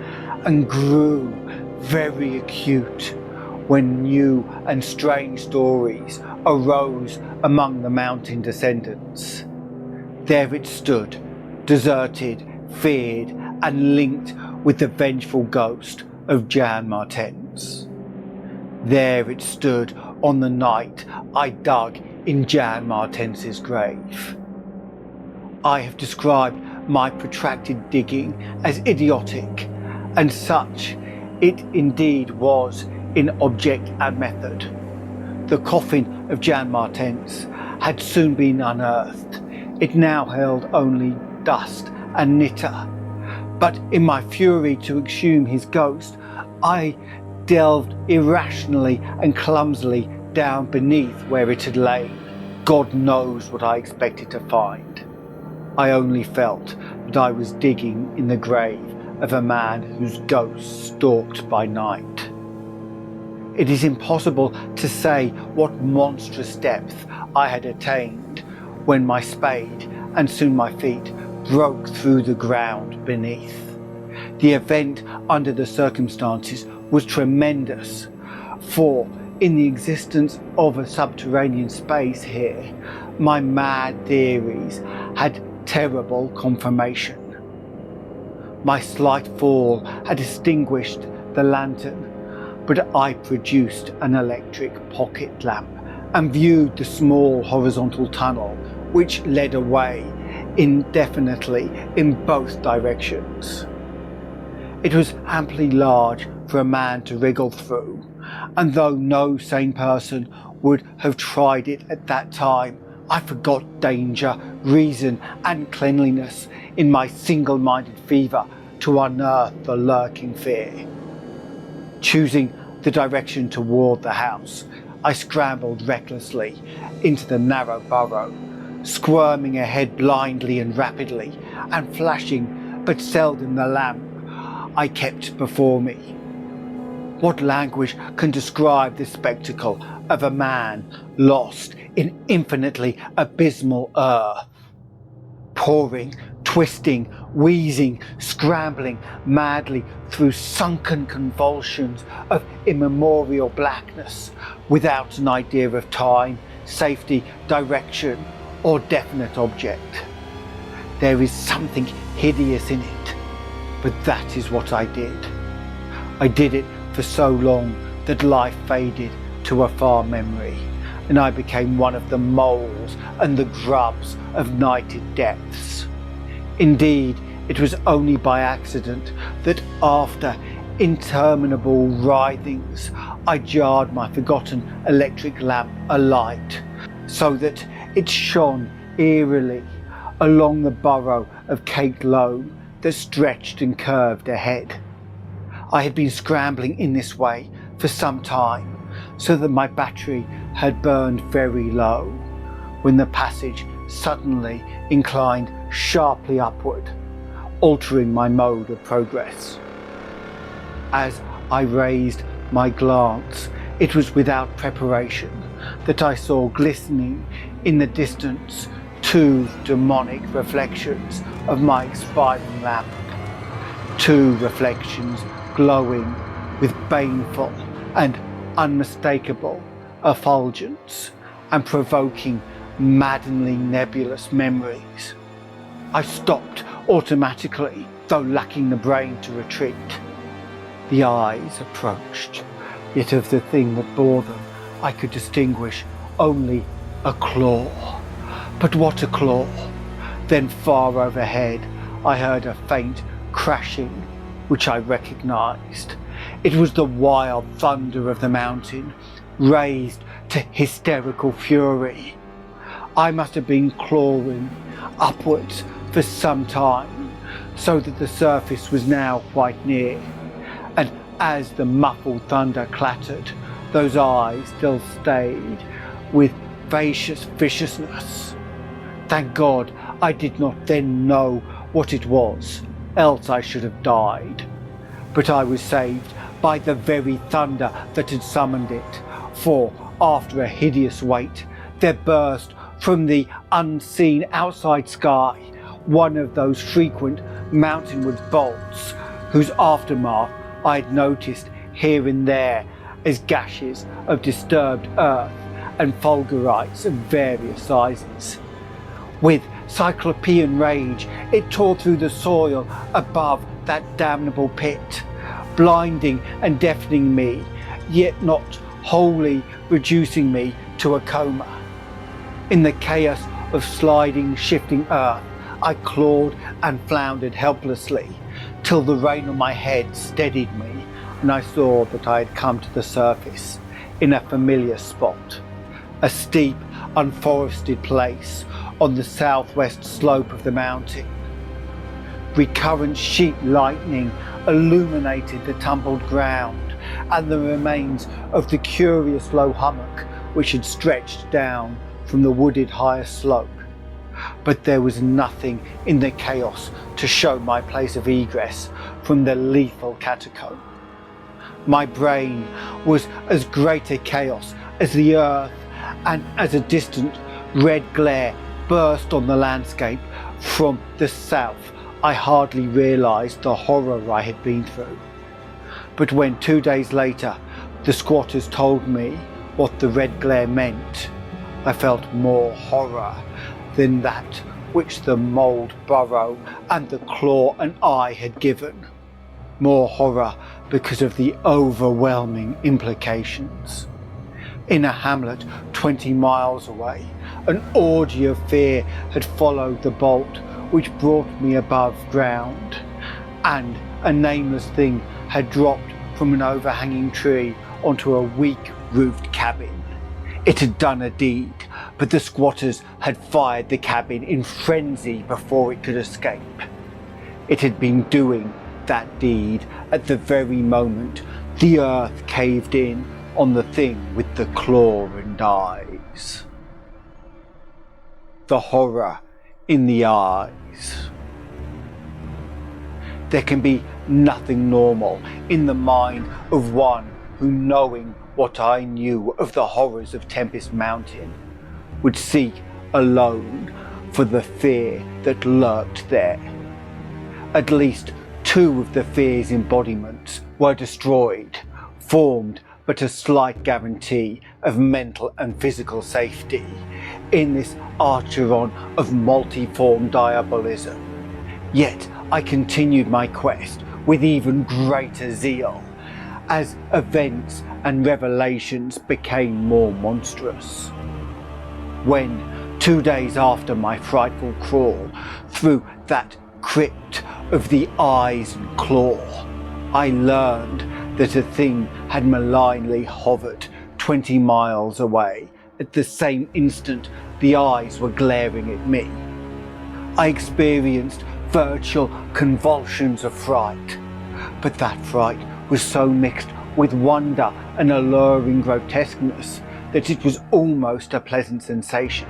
and grew very acute when new and strange stories arose among the mountain descendants. There it stood, deserted, feared, and linked with the vengeful ghost of Jan Martense. There it stood on the night I dug in Jan Martense's grave. I have described my protracted digging as idiotic, and such it indeed was in object and method. The coffin of Jan Martense had soon been unearthed. It now held only dust and litter, but in my fury to exhume his ghost, I delved irrationally and clumsily down beneath where it had lain. God knows what I expected to find. I only felt that I was digging in the grave of a man whose ghost stalked by night. It is impossible to say what monstrous depth I had attained when my spade, and soon my feet, broke through the ground beneath. The event under the circumstances was tremendous, for in the existence of a subterranean space here, my mad theories had terrible confirmation. My slight fall had extinguished the lantern, but I produced an electric pocket lamp and viewed the small horizontal tunnel which led away indefinitely in both directions. It was amply large for a man to wriggle through, and though no sane person would have tried it at that time, I forgot danger, reason and cleanliness in my single-minded fever to unearth the lurking fear. Choosing the direction toward the house, I scrambled recklessly into the narrow burrow, squirming ahead blindly and rapidly, and flashing but seldom the lamp I kept before me. What language can describe the spectacle of a man lost in infinitely abysmal earth? Pouring, twisting, wheezing, scrambling madly through sunken convulsions of immemorial blackness, without an idea of time, safety, direction, or definite object. There is something hideous in it, but that is what I did. I did it for so long that life faded to a far memory, and I became one of the moles and the grubs of nighted depths. Indeed, it was only by accident that after interminable writhings, I jarred my forgotten electric lamp alight, so that it shone eerily along the burrow of caked loam that stretched and curved ahead. I had been scrambling in this way for some time, so that my battery had burned very low, when the passage suddenly inclined sharply upward, altering my mode of progress. As I raised my glance, it was without preparation that I saw glistening in the distance two demonic reflections of my expiring lamp, two reflections glowing with baneful and unmistakable effulgence and provoking maddeningly nebulous memories. I stopped automatically, though lacking the brain to retreat. The eyes approached, yet of the thing that bore them I could distinguish only a claw. But what a claw! Then far overhead I heard a faint crashing, which I recognized. It was the wild thunder of the mountain, raised to hysterical fury. I must have been clawing upwards for some time, so that the surface was now quite near, and as the muffled thunder clattered, those eyes still stayed with vicious viciousness. Thank God I did not then know what it was, else I should have died. But I was saved by the very thunder that had summoned it, for after a hideous wait, there burst from the unseen outside sky one of those frequent mountainward bolts whose aftermath I had noticed here and there as gashes of disturbed earth and fulgurites of various sizes. With cyclopean rage, it tore through the soil above that damnable pit, blinding and deafening me, yet not wholly reducing me to a coma. In the chaos of sliding, shifting earth, I clawed and floundered helplessly, till the rain on my head steadied me, and I saw that I had come to the surface in a familiar spot, a steep, unforested place on the southwest slope of the mountain. Recurrent sheet lightning illuminated the tumbled ground and the remains of the curious low hummock which had stretched down from the wooded higher slope. But there was nothing in the chaos to show my place of egress from the lethal catacomb. My brain was as great a chaos as the earth, and as a distant red glare burst on the landscape from the south, I hardly realised the horror I had been through. But when 2 days later the squatters told me what the red glare meant, I felt more horror than that which the mould burrow and the claw and eye had given. More horror because of the overwhelming implications. In a hamlet 20 miles away, an orgy of fear had followed the bolt which brought me above ground, and a nameless thing had dropped from an overhanging tree onto a weak-roofed cabin. It had done a deed, but the squatters had fired the cabin in frenzy before it could escape. It had been doing that deed at the very moment the earth caved in on the thing with the claw and eyes. The horror in the eyes. There can be nothing normal in the mind of one who, knowing what I knew of the horrors of Tempest Mountain, would seek alone for the fear that lurked there. At least 2 of the fear's embodiments were destroyed, formed but a slight guarantee of mental and physical safety in this Archeron of multiform diabolism. Yet I continued my quest with even greater zeal as events and revelations became more monstrous. When, 2 days after my frightful crawl through that crypt of the eyes and claw, I learned that a thing had malignly hovered 20 miles away at the same instant the eyes were glaring at me. I experienced virtual convulsions of fright, but that fright was so mixed with wonder and alluring grotesqueness that it was almost a pleasant sensation.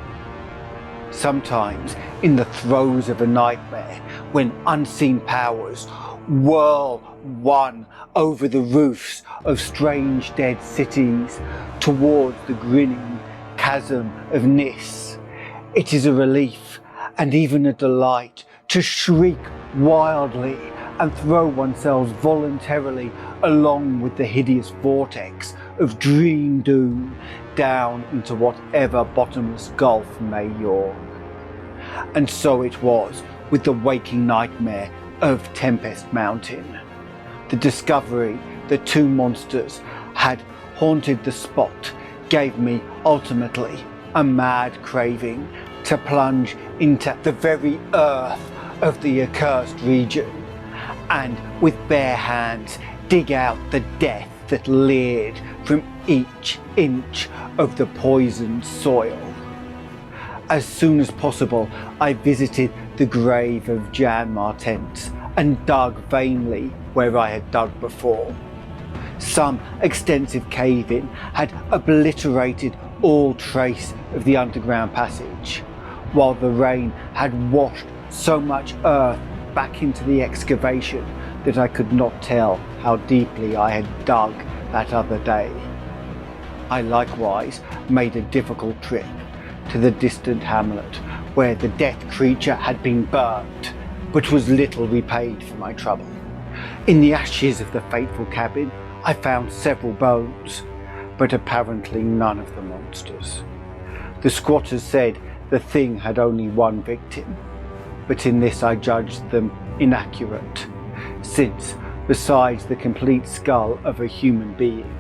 Sometimes, in the throes of a nightmare, when unseen powers whirl one over the roofs of strange dead cities towards the grinning chasm of Nis, it is a relief and even a delight to shriek wildly and throw oneself voluntarily along with the hideous vortex of dream doom down into whatever bottomless gulf may yawn. And so it was with the waking nightmare of Tempest Mountain. The discovery that 2 monsters had haunted the spot gave me ultimately a mad craving to plunge into the very earth of the accursed region and with bare hands dig out the death that leered from each inch of the poisoned soil. As soon as possible, I visited the grave of Jan Martense and dug vainly where I had dug before. Some extensive cave-in had obliterated all trace of the underground passage, while the rain had washed so much earth back into the excavation that I could not tell how deeply I had dug that other day. I likewise made a difficult trip to the distant hamlet where the death creature had been burnt, but was little repaid for my trouble. In the ashes of the fateful cabin, I found several bones, but apparently none of the monsters. The squatters said the thing had only one victim, but in this I judged them inaccurate, since, besides the complete skull of a human being,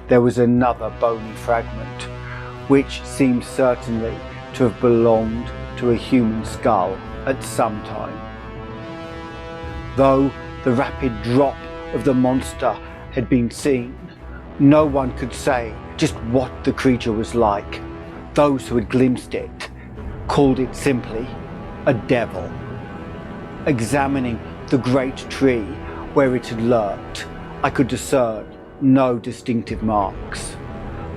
there was another bony fragment, which seemed certainly to have belonged to a human skull at some time. Though the rapid drop of the monster had been seen, no one could say just what the creature was like. Those who had glimpsed it called it simply a devil. Examining the great tree where it had lurked, I could discern no distinctive marks.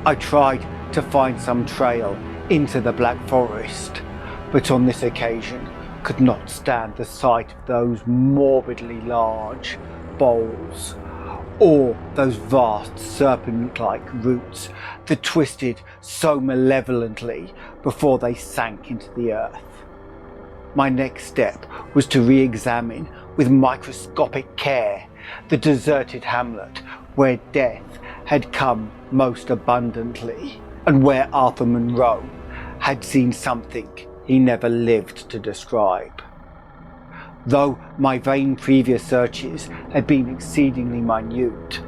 I tried to find some trail into the Black Forest, but on this occasion could not stand the sight of those morbidly large boles, or those vast serpent-like roots that twisted so malevolently before they sank into the earth. My next step was to re-examine with microscopic care the deserted hamlet where death had come most abundantly, and where Arthur Monroe had seen something he never lived to describe. Though my vain previous searches had been exceedingly minute,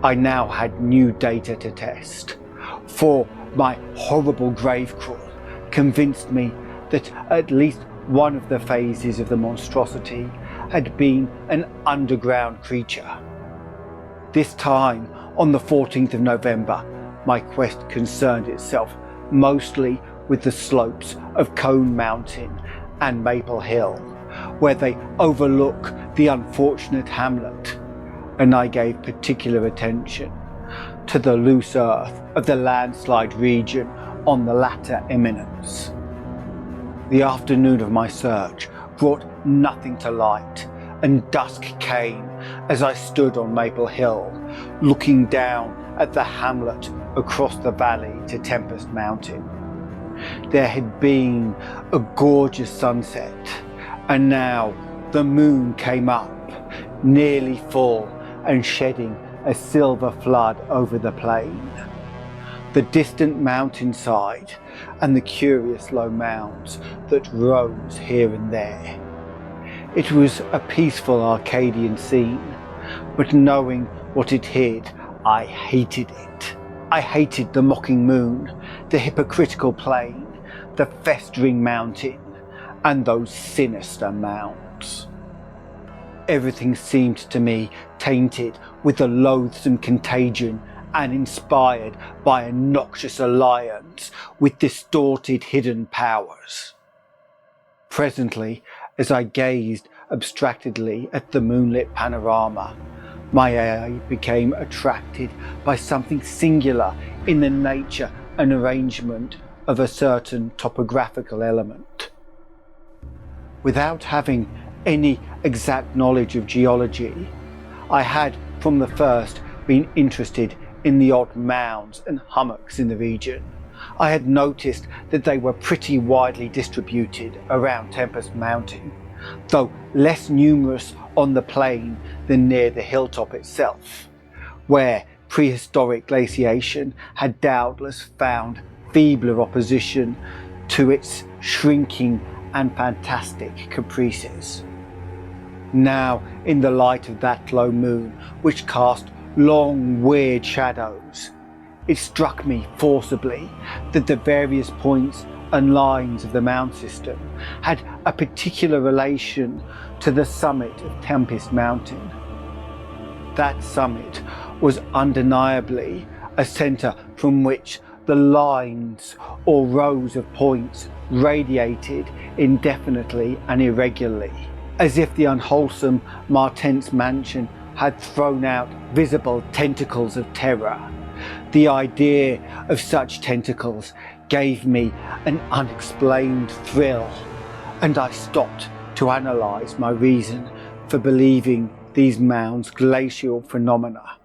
I now had new data to test, for my horrible grave crawl convinced me that at least one of the phases of the monstrosity had been an underground creature. This time, on the 14th of November, my quest concerned itself mostly with the slopes of Cone Mountain and Maple Hill, where they overlook the unfortunate hamlet, and I gave particular attention to the loose earth of the landslide region on the latter eminence. The afternoon of my search brought nothing to light, and dusk came as I stood on Maple Hill, looking down at the hamlet across the valley to Tempest Mountain. There had been a gorgeous sunset, and now the moon came up, nearly full and shedding a silver flood over the plain. The distant mountainside and the curious low mounds that rose here and there. It was a peaceful Arcadian scene, but knowing what it hid, I hated it. I hated the mocking moon, the hypocritical plain, the festering mountain, and those sinister mounds. Everything seemed to me tainted with a loathsome contagion and inspired by a noxious alliance with distorted hidden powers. Presently, as I gazed abstractedly at the moonlit panorama, my eye became attracted by something singular in the nature and arrangement of a certain topographical element. Without having any exact knowledge of geology, I had from the first been interested in the odd mounds and hummocks in the region. I had noticed that they were pretty widely distributed around Tempest Mountain, though less numerous on the plain than near the hilltop itself, where prehistoric glaciation had doubtless found feebler opposition to its shrinking and fantastic caprices. Now, in the light of that low moon, which cast long, weird shadows, it struck me forcibly that the various points and lines of the mound system had a particular relation to the summit of Tempest Mountain. That summit was undeniably a centre from which the lines or rows of points radiated indefinitely and irregularly, as if the unwholesome Martense Mansion had thrown out visible tentacles of terror. The idea of such tentacles gave me an unexplained thrill, and I stopped to analyse my reason for believing these mounds glacial phenomena.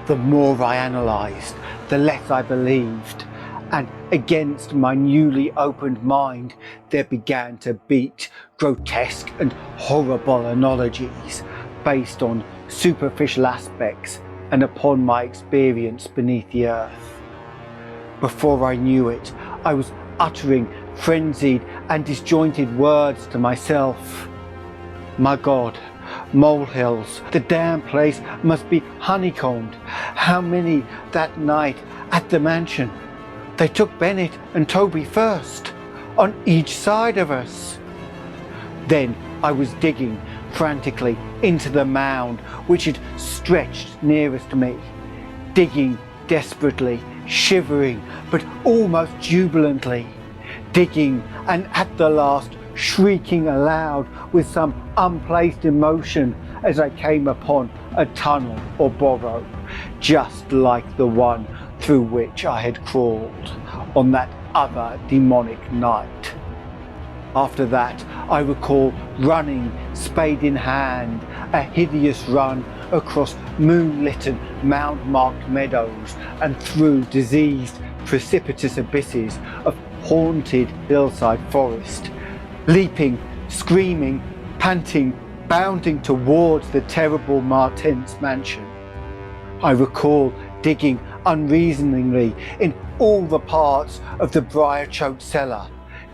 The more I analysed, the less I believed, and against my newly opened mind there began to beat grotesque and horrible analogies based on superficial aspects and upon my experience beneath the earth. Before I knew it, I was uttering frenzied and disjointed words to myself. My God, molehills, the damn place must be honeycombed. How many that night at the mansion? They took Bennett and Toby first, on each side of us. Then I was digging frantically into the mound which had stretched nearest me, digging desperately, shivering but almost jubilantly, digging and at the last shrieking aloud with some unplaced emotion as I came upon a tunnel or burrow, just like the one through which I had crawled on that other demonic night. After that, I recall running, spade in hand, a hideous run across moonlit and mound-marked meadows and through diseased, precipitous abysses of haunted hillside forest, leaping, screaming, panting, bounding towards the terrible Martense Mansion. I recall digging unreasoningly in all the parts of the briar-choked cellar,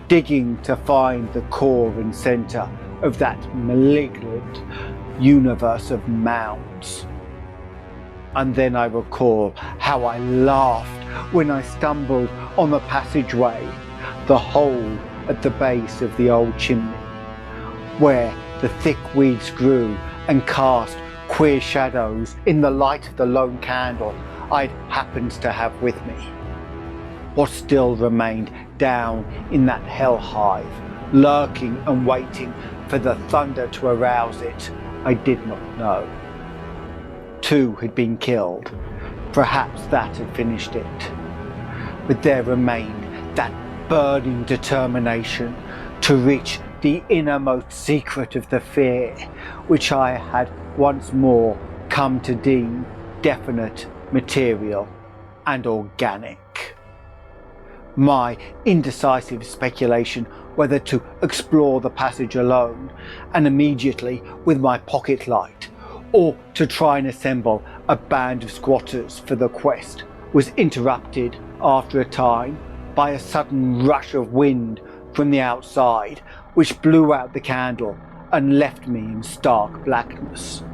digging to find the core and centre of that malignant universe of mounds. And then I recall how I laughed when I stumbled on the passageway, the hole at the base of the old chimney, where the thick weeds grew and cast queer shadows in the light of the lone candle I'd happened to have with me. What still remained down in that hell hive, lurking and waiting for the thunder to arouse it, I did not know. 2 had been killed. Perhaps that had finished it. But there remained that burning determination to reach the innermost secret of the fear, which I had once more come to deem definite, material, and organic. My indecisive speculation whether to explore the passage alone and immediately with my pocket light, or to try and assemble a band of squatters for the quest, was interrupted after a time by a sudden rush of wind from the outside, which blew out the candle and left me in stark blackness.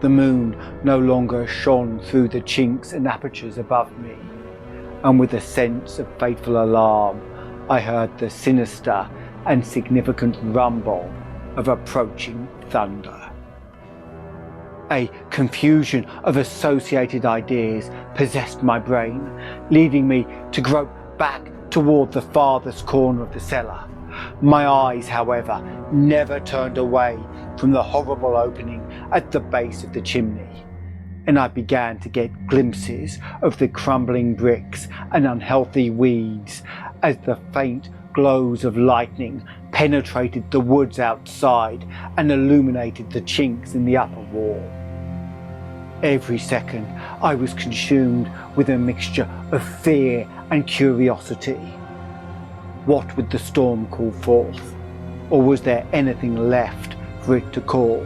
The moon no longer shone through the chinks and apertures above me, and with a sense of fateful alarm, I heard the sinister and significant rumble of approaching thunder. A confusion of associated ideas possessed my brain, leading me to grope back toward the farthest corner of the cellar. My eyes, however, never turned away from the horrible opening at the base of the chimney, and I began to get glimpses of the crumbling bricks and unhealthy weeds as the faint glows of lightning penetrated the woods outside and illuminated the chinks in the upper wall. Every second I was consumed with a mixture of fear and curiosity. What would the storm call forth? Or was there anything left for it to call?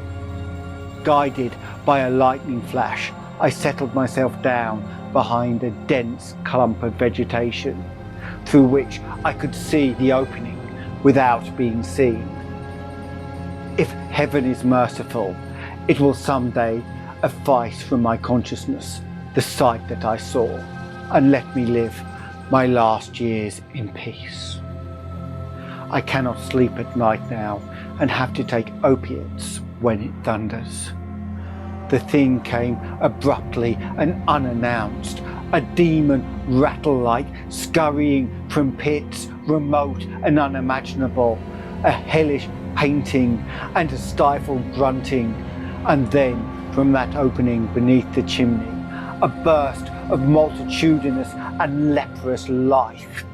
Guided by a lightning flash, I settled myself down behind a dense clump of vegetation, through which I could see the opening without being seen. If heaven is merciful, it will someday efface from my consciousness the sight that I saw, and let me live my last years in peace. I cannot sleep at night now, and have to take opiates when it thunders. The thing came abruptly and unannounced, a demon rattle-like scurrying from pits remote and unimaginable, a hellish painting and a stifled grunting, and then from that opening beneath the chimney, a burst of multitudinous and leprous life.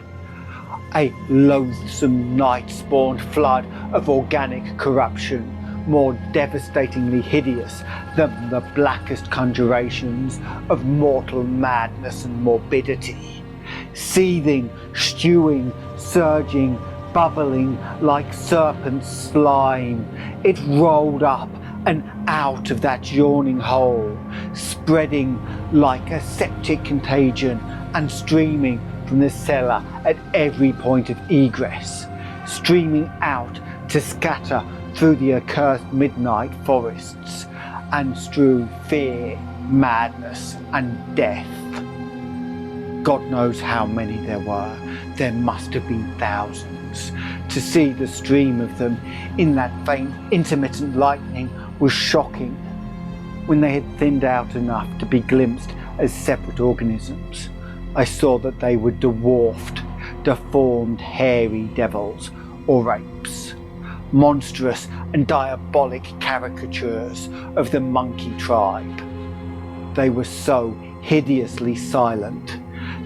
A loathsome night-spawned flood of organic corruption, more devastatingly hideous than the blackest conjurations of mortal madness and morbidity. Seething, stewing, surging, bubbling like serpent slime, it rolled up and out of that yawning hole, spreading like a septic contagion and streaming from the cellar at every point of egress, streaming out to scatter through the accursed midnight forests and strew fear, madness and death. God knows how many there were. There must have been thousands. To see the stream of them in that faint, intermittent lightning was shocking. When they had thinned out enough to be glimpsed as separate organisms, I saw that they were dwarfed, deformed, hairy devils or apes, monstrous and diabolic caricatures of the monkey tribe. They were so hideously silent.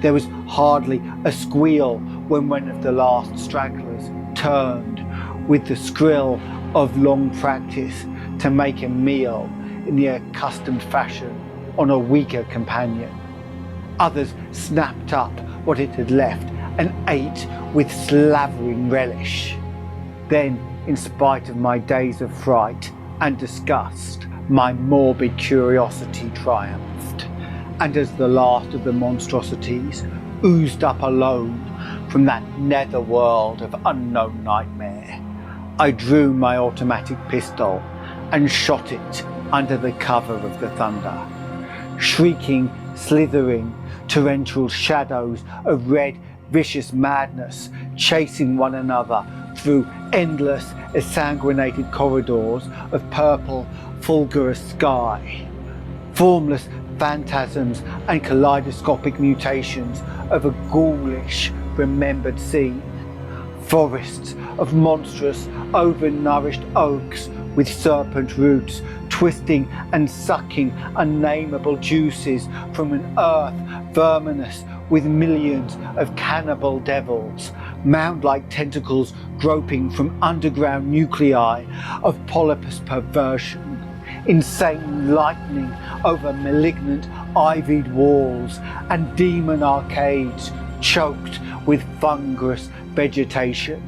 There was hardly a squeal when one of the last stragglers turned with the skrill of long practice to make a meal in the accustomed fashion on a weaker companion. Others snapped up what it had left and ate with slavering relish. Then, in spite of my days of fright and disgust, my morbid curiosity triumphed, and as the last of the monstrosities oozed up alone from that nether world of unknown nightmare, I drew my automatic pistol and shot it under the cover of the thunder. Shrieking, slithering, torrential shadows of red, vicious madness chasing one another through endless, ensanguinated corridors of purple, fulgurous sky. Formless phantasms and kaleidoscopic mutations of a ghoulish, remembered scene. Forests of monstrous, overnourished oaks with serpent roots, twisting and sucking unnameable juices from an earth verminous with millions of cannibal devils, mound-like tentacles groping from underground nuclei of polypus perversion, insane lightning over malignant ivied walls, and demon arcades choked with fungus vegetation.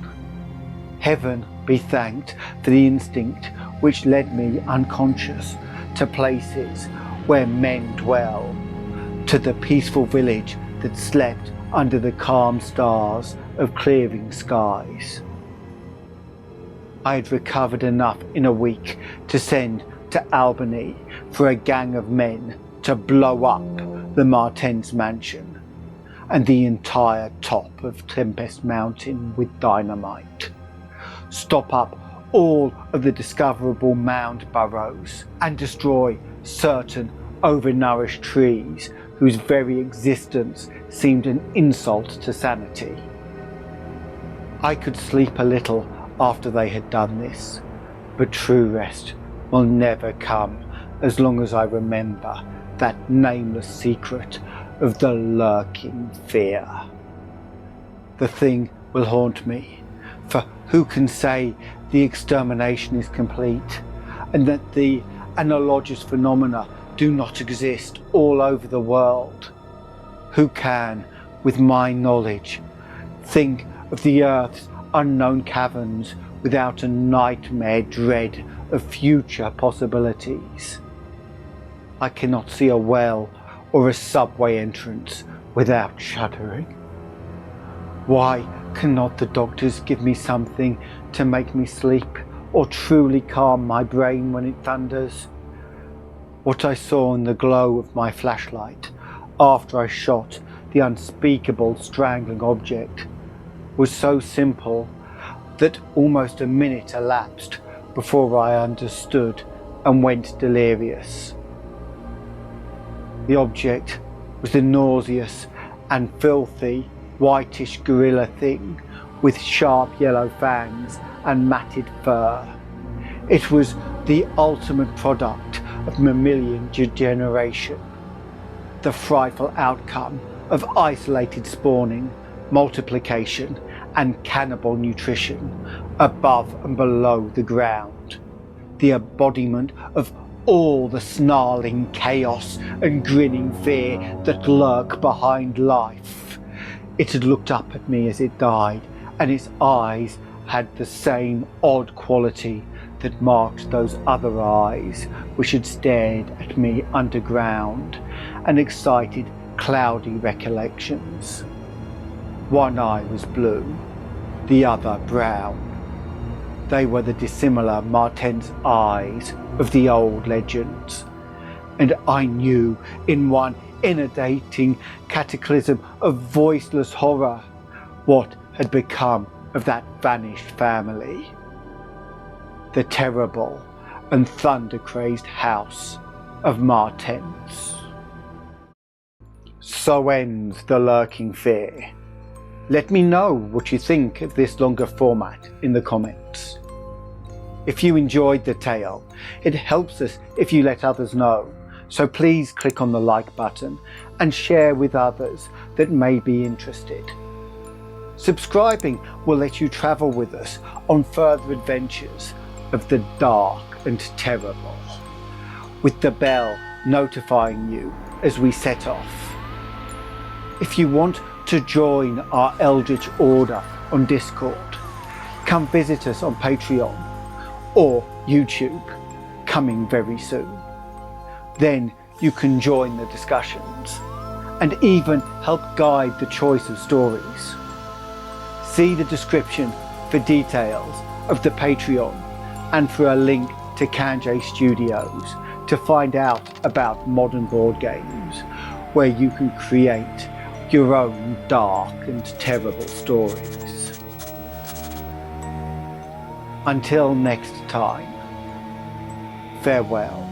Heaven be thanked for the instinct which led me unconscious to places where men dwell, to the peaceful village that slept under the calm stars of clearing skies. I had recovered enough in a week to send to Albany for a gang of men to blow up the Martense Mansion and the entire top of Tempest Mountain with dynamite, stop up all of the discoverable mound burrows, and destroy certain overnourished trees whose very existence seemed an insult to sanity. I could sleep a little after they had done this, but true rest will never come as long as I remember that nameless secret of the lurking fear. The thing will haunt me, for who can say the extermination is complete, and that the analogous phenomena do not exist all over the world? Who can, with my knowledge, think of the Earth's unknown caverns without a nightmare dread of future possibilities? I cannot see a well or a subway entrance without shuddering. Why cannot the doctors give me something to make me sleep or truly calm my brain when it thunders? What I saw in the glow of my flashlight after I shot the unspeakable strangling object was so simple that almost a minute elapsed before I understood and went delirious. The object was the nauseous and filthy whitish gorilla thing with sharp yellow fangs and matted fur. It was the ultimate product of mammalian degeneration, the frightful outcome of isolated spawning, multiplication and cannibal nutrition above and below the ground, the embodiment of all the snarling chaos and grinning fear that lurk behind life. It had looked up at me as it died, and its eyes had the same odd quality that marked those other eyes which had stared at me underground and excited cloudy recollections. One eye was blue, the other brown. They were the dissimilar Martense eyes of the old legends, and I knew in one inundating cataclysm of voiceless horror what had become of that vanished family. The terrible and thunder-crazed house of Martense. So ends the lurking fear. Let me know what you think of this longer format in the comments. If you enjoyed the tale, it helps us if you let others know, so please click on the like button and share with others that may be interested. Subscribing will let you travel with us on further adventures of the dark and terrible, with the bell notifying you as we set off. If you want to join our Eldritch Order on Discord, come visit us on Patreon or YouTube, coming very soon. Then you can join the discussions and even help guide the choice of stories. See the description for details of the Patreon and for a link to Canje Studios to find out about modern board games where you can create your own dark and terrible stories. Until next time, farewell,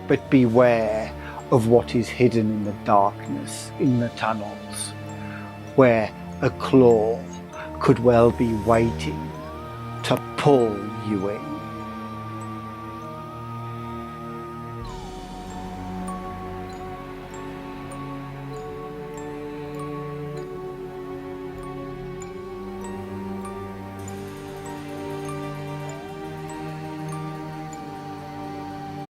but beware of what is hidden in the darkness in the tunnels, where a claw could well be waiting to pull you in.